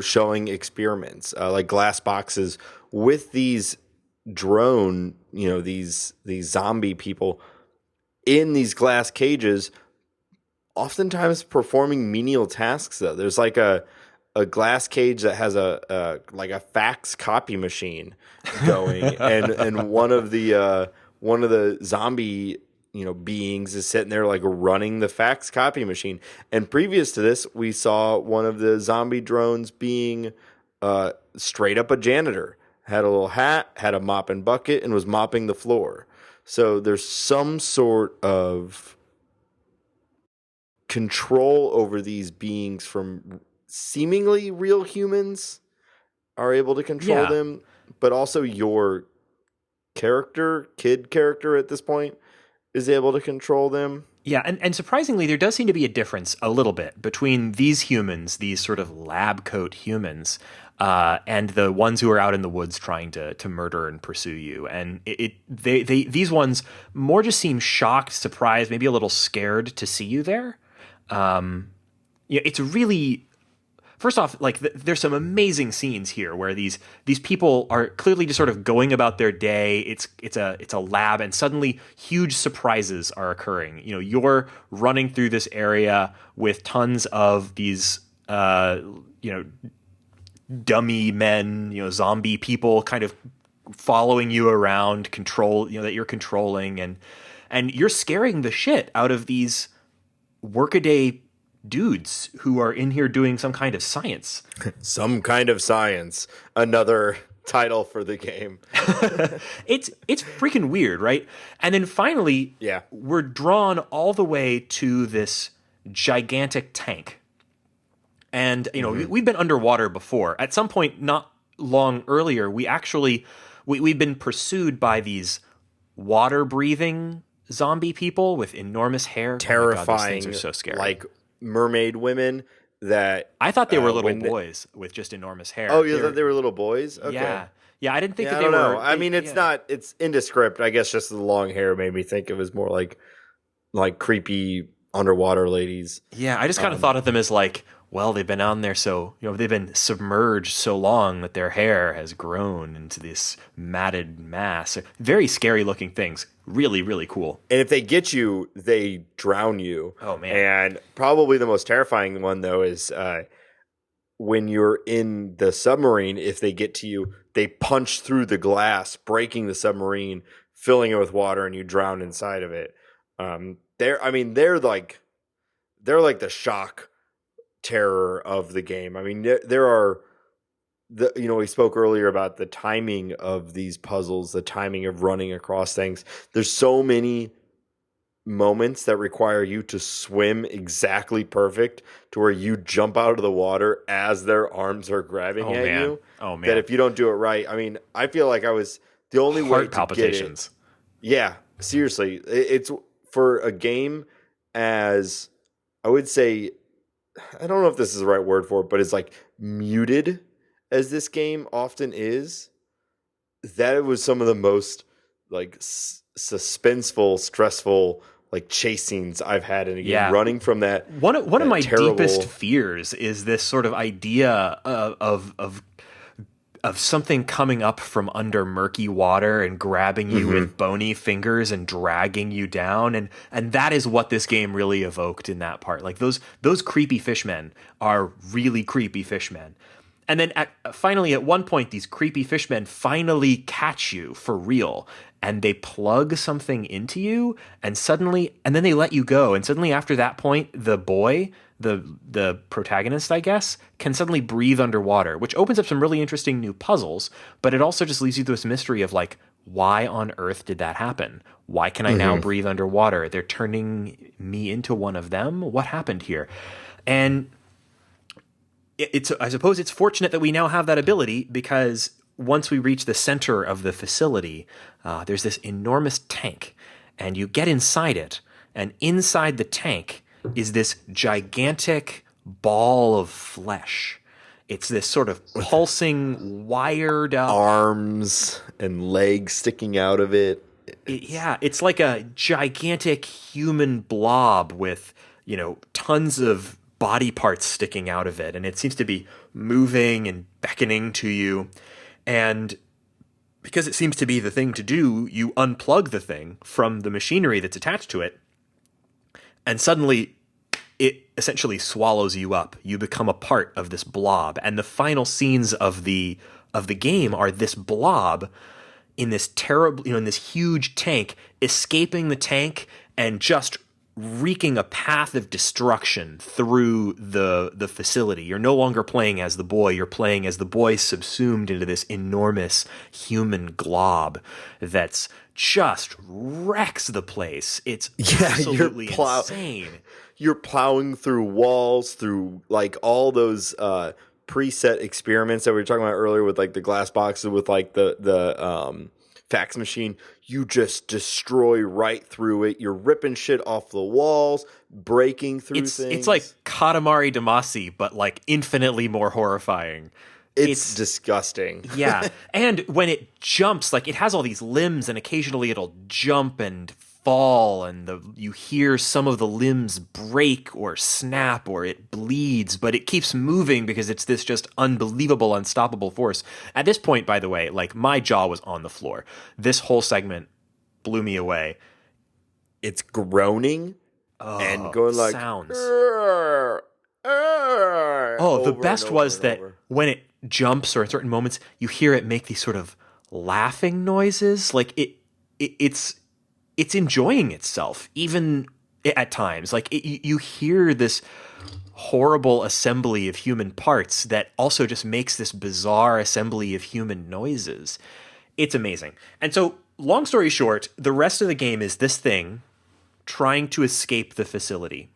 showing experiments, like glass boxes with these drone, these zombie people in these glass cages, oftentimes performing menial tasks. Though there's like a glass cage that has a fax copy machine going, and one of the zombie beings is sitting there like running the fax copy machine. And previous to this, we saw one of the zombie drones being straight up a janitor, had a little hat, had a mop and bucket, and was mopping the floor. So there's some sort of control over these beings from seemingly real humans are able to control them, but also your kid character at this point is able to control them. Yeah, and surprisingly, there does seem to be a difference a little bit between these humans, these sort of lab coat humans, and the ones who are out in the woods trying to murder and pursue you. And these ones more just seem shocked, surprised, maybe a little scared to see you there. It's really, first off, like there's some amazing scenes here where these people are clearly just sort of going about their day. It's a lab, and suddenly huge surprises are occurring. You're running through this area with tons of these dummy men, zombie people kind of following you around, that you're controlling, and you're scaring the shit out of these workaday dudes who are in here doing some kind of science. Some kind of science. Another title for the game. It's freaking weird, right? And then finally, we're drawn all the way to this gigantic tank. And, we've been underwater before. At some point not long earlier, we've been pursued by these water-breathing zombie people with enormous hair. Terrifying. Oh my God, those things are so scary. Like mermaid women that... I thought they were little boys with just enormous hair. Oh, you thought they were little boys? Okay. Yeah, I didn't think that they were... I don't know. I mean, it's not... It's indescript. I guess just the long hair made me think it was more like creepy underwater ladies. Yeah, I just kind of thought of them as like... Well, they've been on there they've been submerged so long that their hair has grown into this matted mass. Very scary looking things. Really, really cool. And if they get you, they drown you. Oh, man. And probably the most terrifying one, though, is when you're in the submarine, if they get to you, they punch through the glass, breaking the submarine, filling it with water, and you drown inside of it. They're like the shock terror of the game. I mean, there are we spoke earlier about the timing of these puzzles, the timing of running across things. There's so many moments that require you to swim exactly perfect to where you jump out of the water as their arms are grabbing at you. Oh man. That if you don't do it right, I mean, I feel like I was the only way Heart to palpitations. Get it. Yeah, seriously. It's for a game as I would say, I don't know if this is the right word for it, but it's like muted as this game often is. That was some of the most like suspenseful, stressful like chase scenes I've had in a game. Running from that. One of my deepest fears is this sort of idea of something coming up from under murky water and grabbing you with bony fingers and dragging you down. And that is what this game really evoked in that part. Like those creepy fishmen are really creepy fishmen. And then finally, at one point, these creepy fishmen finally catch you for real. And they plug something into you and then they let you go. And suddenly after that point, the boy, the protagonist, I guess, can suddenly breathe underwater, which opens up some really interesting new puzzles, but it also just leaves you to this mystery of like, why on earth did that happen? Why can I now breathe underwater? They're turning me into one of them? What happened here? And I suppose it's fortunate that we now have that ability, because once we reach the center of the facility, there's this enormous tank, and you get inside it, and inside the tank is this gigantic ball of flesh. It's this sort of pulsing, wired up arms and legs sticking out of it. Yeah, it's like a gigantic human blob with, tons of body parts sticking out of it, and it seems to be moving and beckoning to you. And because it seems to be the thing to do, you unplug the thing from the machinery that's attached to it, and suddenly it essentially swallows you up. You become a part of this blob, and the final scenes of the game are this blob in this terrible, in this huge tank, escaping the tank and just wreaking a path of destruction through the facility. You're no longer playing as the boy. You're playing as the boy subsumed into this enormous human glob that's just wrecks the place. It's absolutely insane. You're plowing through walls, through like all those preset experiments that we were talking about earlier with like the glass boxes with like the fax machine. You just destroy right through it. You're ripping shit off the walls, breaking through things. It's like Katamari Damacy, but like infinitely more horrifying. It's disgusting. Yeah. And when it jumps, like it has all these limbs and occasionally it'll jump and fall and you hear some of the limbs break or snap or it bleeds, but it keeps moving because it's this just unbelievable, unstoppable force. At this point, by the way, like my jaw was on the floor. This whole segment blew me away. It's groaning and going like sounds. The best was that when it jumps or at certain moments, you hear it make these sort of laughing noises. Like it's enjoying itself, even at times. Like you hear this horrible assembly of human parts that also just makes this bizarre assembly of human noises. It's amazing. And so, long story short, the rest of the game is this thing trying to escape the facility.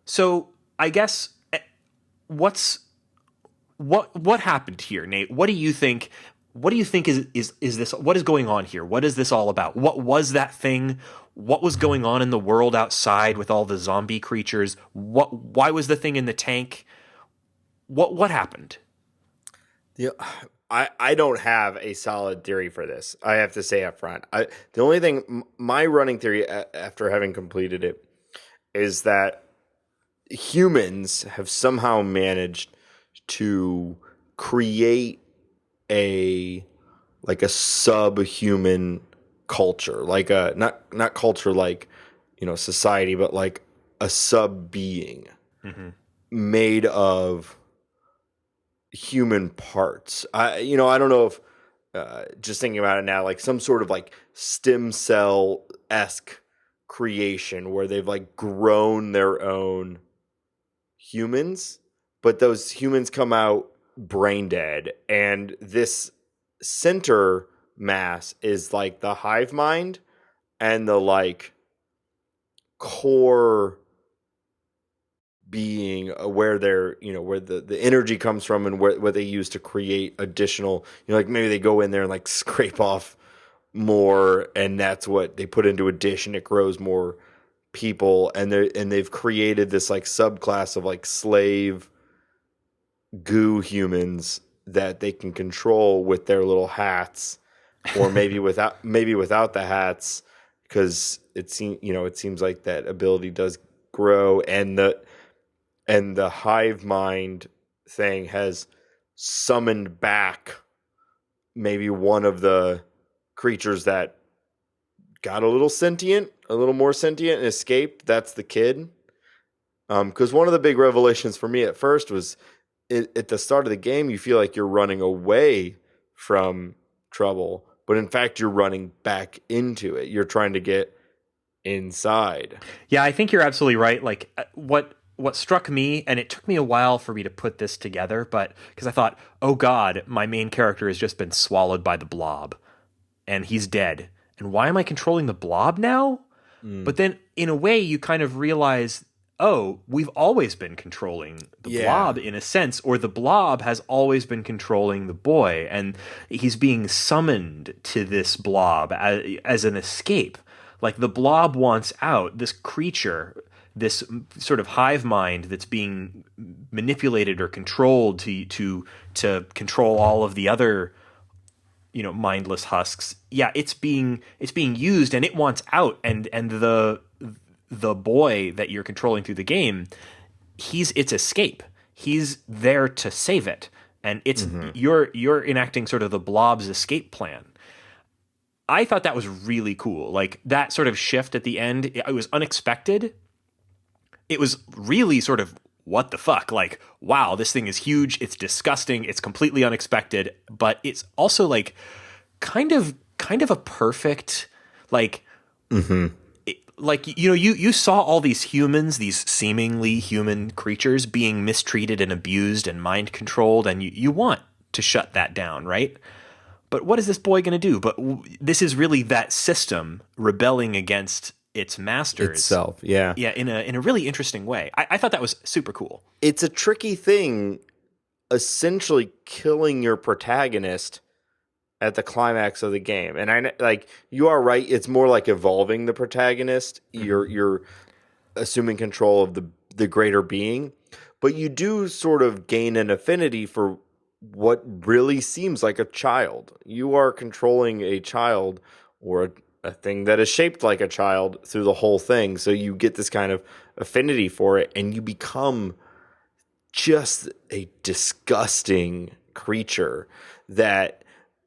So, I guess what happened here, Nate? What do you think? What do you think is this? What is going on here? What is this all about? What was that thing? What was going on in the world outside with all the zombie creatures? Why was the thing in the tank? What happened? Yeah, I don't have a solid theory for this. I have to say up front. The only thing, my running theory after having completed it, is that humans have somehow managed to create a subhuman culture, like a not culture like society, but like a sub being made of human parts. I don't know if just thinking about it now, like some sort of like stem cell-esque creation where they've like grown their own humans, but those humans come out brain dead, and this center mass is like the hive mind and the like core being where they're where the energy comes from and what they use to create additional, like maybe they go in there and like scrape off more, and that's what they put into a dish and it grows more people, and they've created this like subclass of like slave goo humans that they can control with their little hats, or maybe without the hats, because it seems like that ability does grow, and the hive mind thing has summoned back maybe one of the creatures that got a little more sentient and escaped. That's the kid. Because one of the big revelations for me at first was at the start of the game, you feel like you're running away from trouble, but in fact, you're running back into it. You're trying to get inside. Yeah, I think you're absolutely right. Like what struck me, and it took me a while for me to put this together, but because I thought, oh God, my main character has just been swallowed by the blob and he's dead. And why am I controlling the blob now? But then in a way you kind of realize, oh, we've always been controlling the blob in a sense, or the blob has always been controlling the boy, and he's being summoned to this blob as an escape. Like the blob wants out, this creature, this sort of hive mind that's being manipulated or controlled to control all of the other mindless husks. Yeah, it's being used and it wants out, and the boy that you're controlling through the game, he's its escape. He's there to save it, and it's you're enacting sort of the blob's escape plan. I thought that was really cool. Like that sort of shift at the end, it was unexpected. It was really sort of what the fuck? Like, wow, this thing is huge. It's disgusting. It's completely unexpected, but it's also like kind of a perfect like you saw all these humans, these seemingly human creatures being mistreated and abused and mind controlled, and you want to shut that down, right? But what is this boy going to do? But this is really that system rebelling against its masters itself. Yeah. Yeah. In a really interesting way. I thought that was super cool. It's a tricky thing, essentially killing your protagonist at the climax of the game. And you are right. It's more like evolving the protagonist. You're assuming control of the greater being, but you do sort of gain an affinity for what really seems like a child. You are controlling a child or a thing that is shaped like a child through the whole thing. So you get this kind of affinity for it, and you become just a disgusting creature that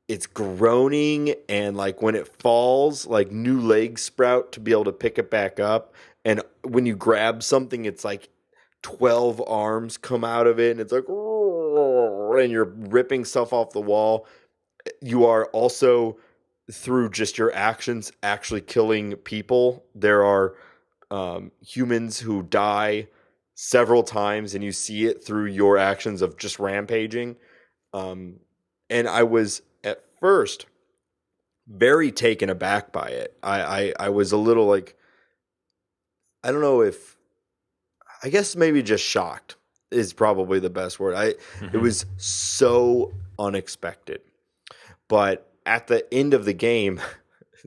it's groaning, and like when it falls, like new legs sprout to be able to pick it back up. And when you grab something, it's like 12 arms come out of it, and it's like, and you're ripping stuff off the wall. You are also, through just your actions, actually killing people. There are humans who die several times, and you see it through your actions of just rampaging. And I was at first very taken aback by it. I was a little like, I don't know if, I guess maybe just shocked is probably the best word. It was so unexpected. But at the end of the game,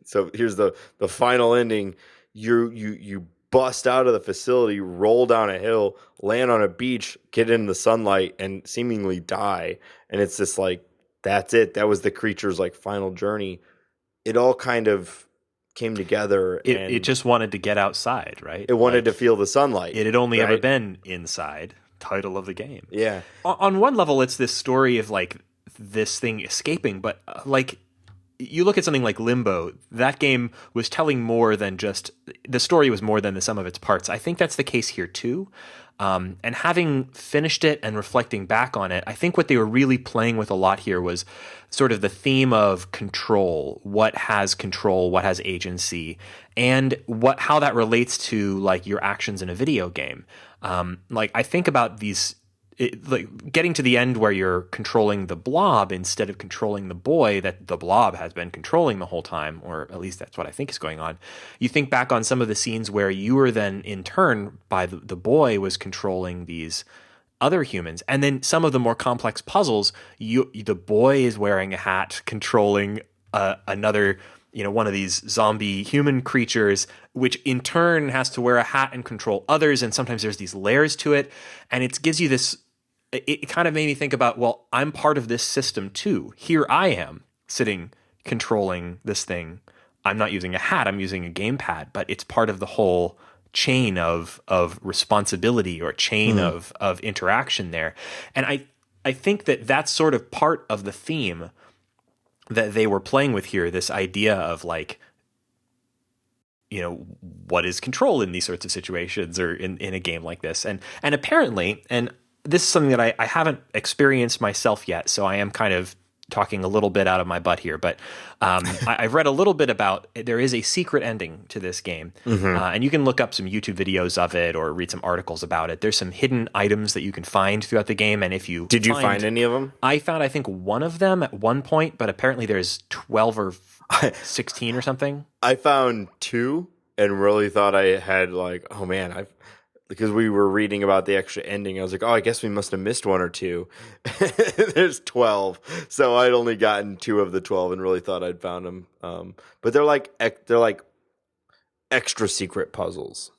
so here's the final ending, you bust out of the facility, roll down a hill, land on a beach, get in the sunlight, and seemingly die. And it's just like, that's it. That was the creature's like final journey. It all kind of came together. It just wanted to get outside, right? It wanted to feel the sunlight. It had only ever been inside. Title of the game. Yeah. On one level, it's this story of like this thing escaping, but like you look at something like Limbo, that game was telling more than just, the story was more than the sum of its parts. I think that's the case here too. And having finished it and reflecting back on it, I think what they were really playing with a lot here was sort of the theme of control. What has control? What has agency? And how that relates to like your actions in a video game. Like I think about these, like getting to the end where you're controlling the blob instead of controlling the boy that the blob has been controlling the whole time, or at least that's what I think is going on. You think back on some of the scenes where you were then in turn by the boy was controlling these other humans, and then some of the more complex puzzles, the boy is wearing a hat controlling another, one of these zombie human creatures, which in turn has to wear a hat and control others. And sometimes there's these layers to it. And it gives you this, it kind of made me think about, well, I'm part of this system too. Here I am sitting controlling this thing. I'm not using a hat, I'm using a gamepad, but it's part of the whole chain of responsibility or chain of interaction there. And I think that that's sort of part of the theme that they were playing with here, this idea of like, what is control in these sorts of situations or in a game like this. And apparently, and this is something that I haven't experienced myself yet, so I am kind of talking a little bit out of my butt here, but I've read a little bit about, there is a secret ending to this game, and you can look up some YouTube videos of it or read some articles about it. There's some hidden items that you can find throughout the game, and if you Did you find any of them? I found, I think, one of them at one point, but apparently there's 12 or 16 or something. I found 2 and really thought I had like, oh man, because we were reading about the extra ending, I was like, oh, I guess we must have missed 1 or 2. There's 12. So I'd only gotten 2 of the 12 and really thought I'd found them. But they're like extra secret puzzles.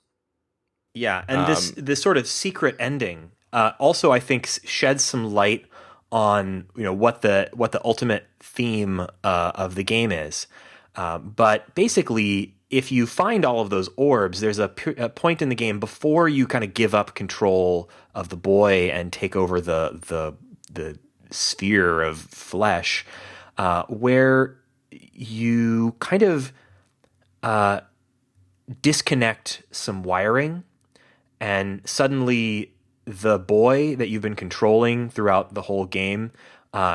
Yeah, and this sort of secret ending also, I think, sheds some light on what the ultimate theme of the game is. But basically, if you find all of those orbs, there's a point in the game before you kind of give up control of the boy and take over the sphere of flesh, where you kind of disconnect some wiring, and suddenly the boy that you've been controlling throughout the whole game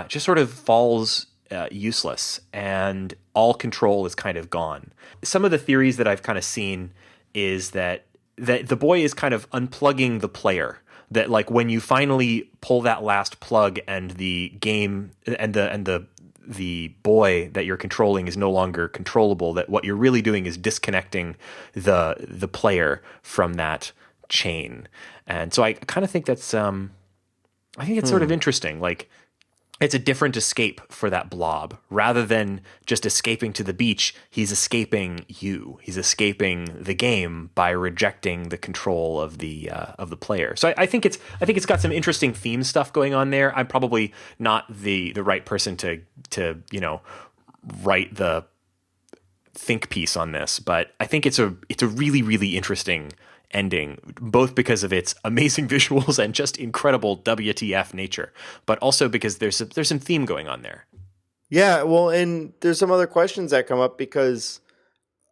just sort of falls useless, and all control is kind of gone. Some of the theories that I've kind of seen is that the boy is kind of unplugging the player. That like when you finally pull that last plug and the game and the boy that you're controlling is no longer controllable, that what you're really doing is disconnecting the player from that chain. And so I kind of think that's I think it's sort of interesting. Like, it's a different escape for that blob. Rather than just escaping to the beach, he's escaping you. He's escaping the game by rejecting the control of the player. So I think it's got some interesting theme stuff going on there. I'm probably not the right person to write the think piece on this, but I think it's a really, really interesting ending, both because of its amazing visuals and just incredible WTF nature, but also because there's some theme going on there. Yeah, well, and there's some other questions that come up because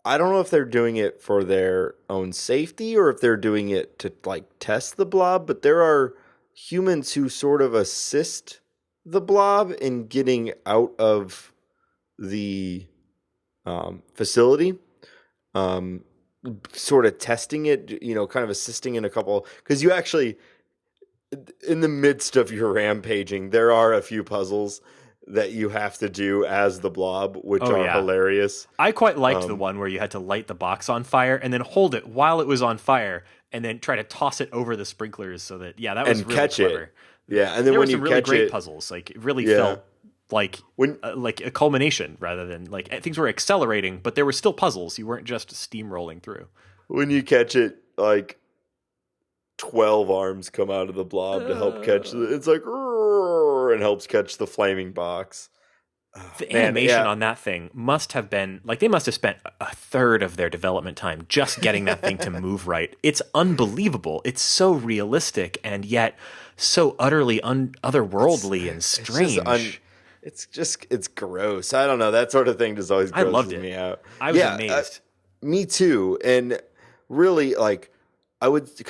I don't know if they're doing it for their own safety or if they're doing it to like test the blob, but there are humans who sort of assist the blob in getting out of the facility. Sort of testing it, kind of assisting in a couple, because you actually, in the midst of your rampaging, there are a few puzzles that you have to do as the blob, which are hilarious. I quite liked the one where you had to light the box on fire and then hold it while it was on fire and then try to toss it over the sprinklers so that, that was really catch clever. It. Yeah, and then when you really catch great it, puzzles. Like, it really felt like a culmination rather than like things were accelerating, but there were still puzzles. You weren't just steamrolling through. When you catch it, like 12 arms come out of the blob to help catch it. It's like, and helps catch the flaming box. The animation on that thing must have been like, they must have spent a third of their development time just getting that thing to move right. It's unbelievable. It's so realistic and yet so utterly otherworldly and strange. It's gross. I don't know. That sort of thing just always grosses me out. I was amazed. Me too. And really, like, I would say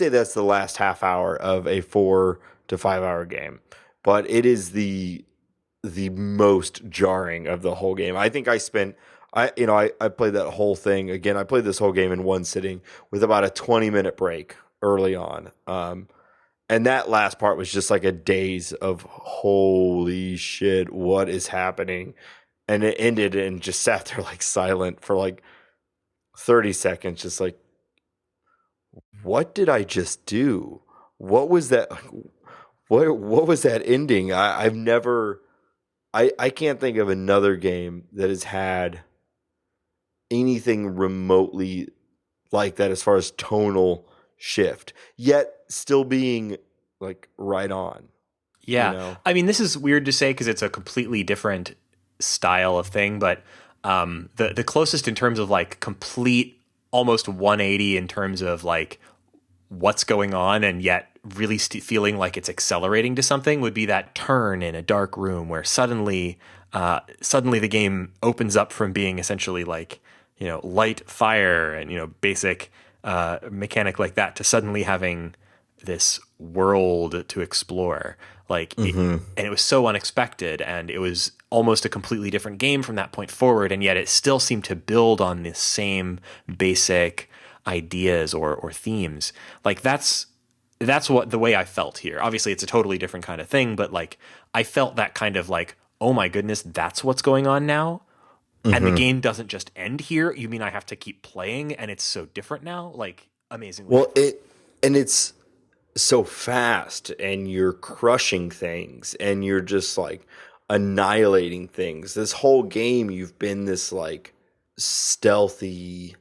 that's the last half hour of a 4 to 5 hour game, but it is the most jarring of the whole game. I think I played that whole thing again. I played this whole game in one sitting with about a 20-minute break early on. And that last part was just like a daze of holy shit, what is happening? And it ended and just sat there like silent for like 30 seconds, just like, what did I just do? What was that? What was that ending? I can't think of another game that has had anything remotely like that as far as tonal shift, yet still being like right on. Yeah. I mean, this is weird to say because it's a completely different style of thing, but the closest in terms of like complete almost 180 in terms of like what's going on and yet really feeling like it's accelerating to something would be that turn in a dark room where suddenly the game opens up from being essentially like, light, fire, and, basic mechanic like that to suddenly having this world to explore. Like, and it was so unexpected, and it was almost a completely different game from that point forward, and yet it still seemed to build on the same basic ideas or themes. Like, that's what the way I felt here. Obviously, it's a totally different kind of thing, but like, I felt that kind of like, oh my goodness, that's what's going on now. And the game doesn't just end here. You mean I have to keep playing, and it's so different now? Like, amazingly. Well, it's so fast, and you're crushing things, and you're just like annihilating things. This whole game, you've been this like stealthy,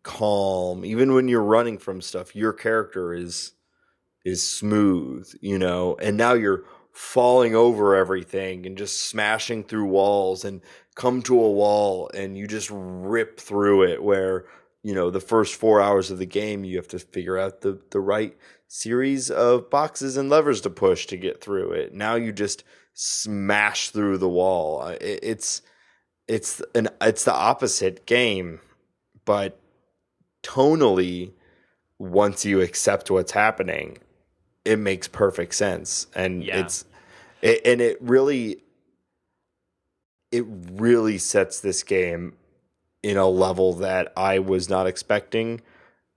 calm. Even when you're running from stuff, your character is is smooth, and now you're falling over everything and just smashing through walls and come to a wall and you just rip through it where, the first 4 hours of the game, you have to figure out the right series of boxes and levers to push to get through it. Now you just smash through the wall. It's the opposite game, but tonally, once you accept what's happening, it makes perfect sense. And it really sets this game in a level that I was not expecting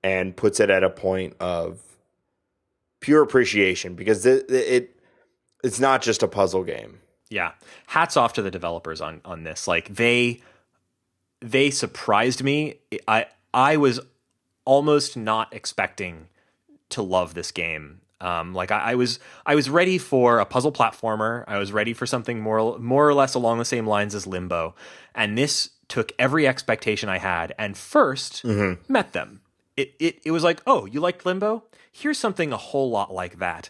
and puts it at a point of pure appreciation, because it's not just a puzzle game. Yeah. Hats off to the developers on this. Like they surprised me. I was almost not expecting to love this game. I was ready for a puzzle platformer. I was ready for something more or less along the same lines as Limbo. And this took every expectation I had and first met them. It was like, oh, you liked Limbo? Here's something a whole lot like that.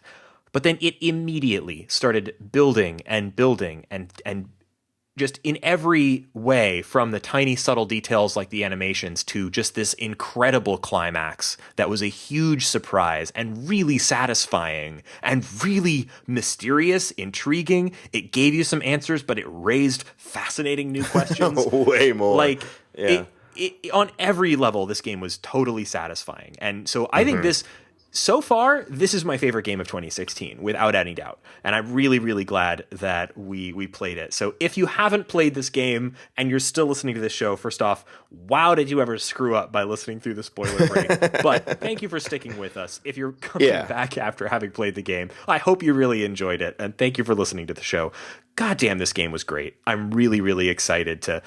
But then it immediately started building and just in every way, from the tiny subtle details like the animations to just this incredible climax that was a huge surprise and really satisfying and really mysterious, intriguing. It gave you some answers, but it raised fascinating new questions. Way more. On every level, this game was totally satisfying. And so I think so far, this is my favorite game of 2016, without any doubt. And I'm really, really glad that we played it. So if you haven't played this game and you're still listening to this show, first off, wow, did you ever screw up by listening through the spoiler break? But thank you for sticking with us. If you're coming back after having played the game, I hope you really enjoyed it. And thank you for listening to the show. God damn, this game was great. I'm really, really excited to,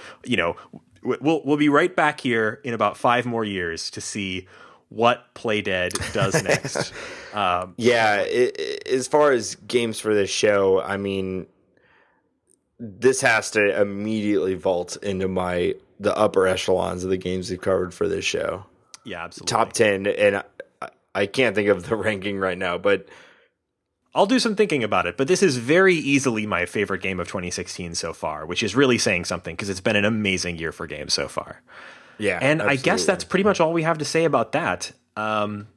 we'll be right back here in about 5 more years to see what Playdead does next. As far as games for this show, I mean, this has to immediately vault into the upper echelons of the games we've covered for this show. Yeah, absolutely. Top 10, and I can't think of the ranking right now, but I'll do some thinking about it. But this is very easily my favorite game of 2016 so far, which is really saying something because it's been an amazing year for games so far. Yeah, and absolutely. I guess that's pretty much all we have to say about that. Thank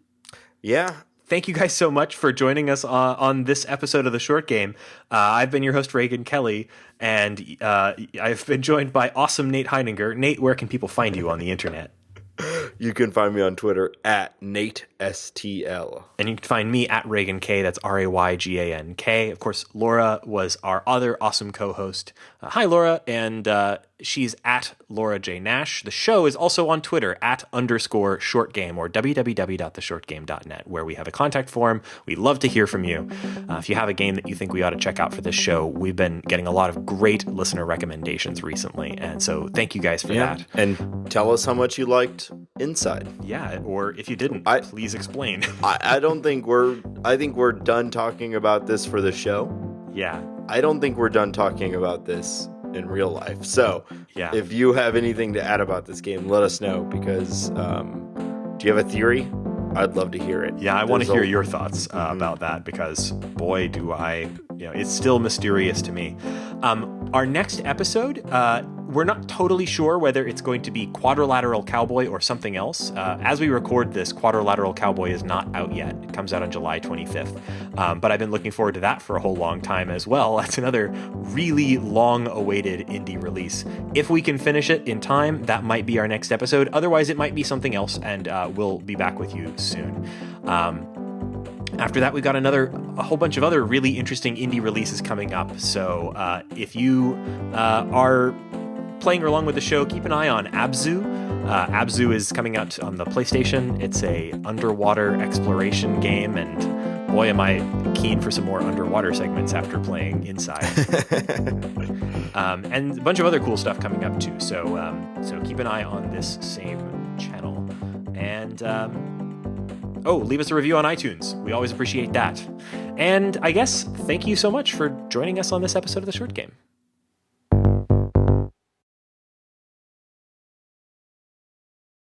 you guys so much for joining us on this episode of The Short Game. I've been your host, Reagan Kelly, and I've been joined by awesome Nate Heininger. Nate, where can people find you on the internet? You can find me on Twitter at NateSTL. And you can find me at Reagan K. That's RayGanK. Of course, Laura was our other awesome co-host. Hi, Laura. And she's at Laura J. Nash. The show is also on Twitter at _shortgame or www.theshortgame.net, where we have a contact form. We'd love to hear from you. If you have a game that you think we ought to check out for this show, we've been getting a lot of great listener recommendations recently. And so thank you guys for that. And tell us how much you liked Inside. Yeah, or if you didn't, please explain. I think we're done talking about this for the show. Yeah. I don't think we're done talking about this in real life. So if you have anything to add about this game, let us know, because do you have a theory? I'd love to hear it. Yeah, I want to hear your thoughts about that, because boy, do I, it's still mysterious to me. Our next episode, we're not totally sure whether it's going to be Quadrilateral Cowboy or something else. As we record this, Quadrilateral Cowboy is not out yet. It comes out on July 25th. But I've been looking forward to that for a whole long time as well. That's another really long-awaited indie release. If we can finish it in time, that might be our next episode. Otherwise, it might be something else, and we'll be back with you soon. After that, we've got a whole bunch of other really interesting indie releases coming up. So if you are playing along with the show, keep an eye on Abzu. Abzu is coming out on the PlayStation. It's a underwater exploration game, and boy, am I keen for some more underwater segments after playing Inside. And a bunch of other cool stuff coming up too. So keep an eye on this same channel. And leave us a review on iTunes. We always appreciate that. And I guess thank you so much for joining us on this episode of The Short Game.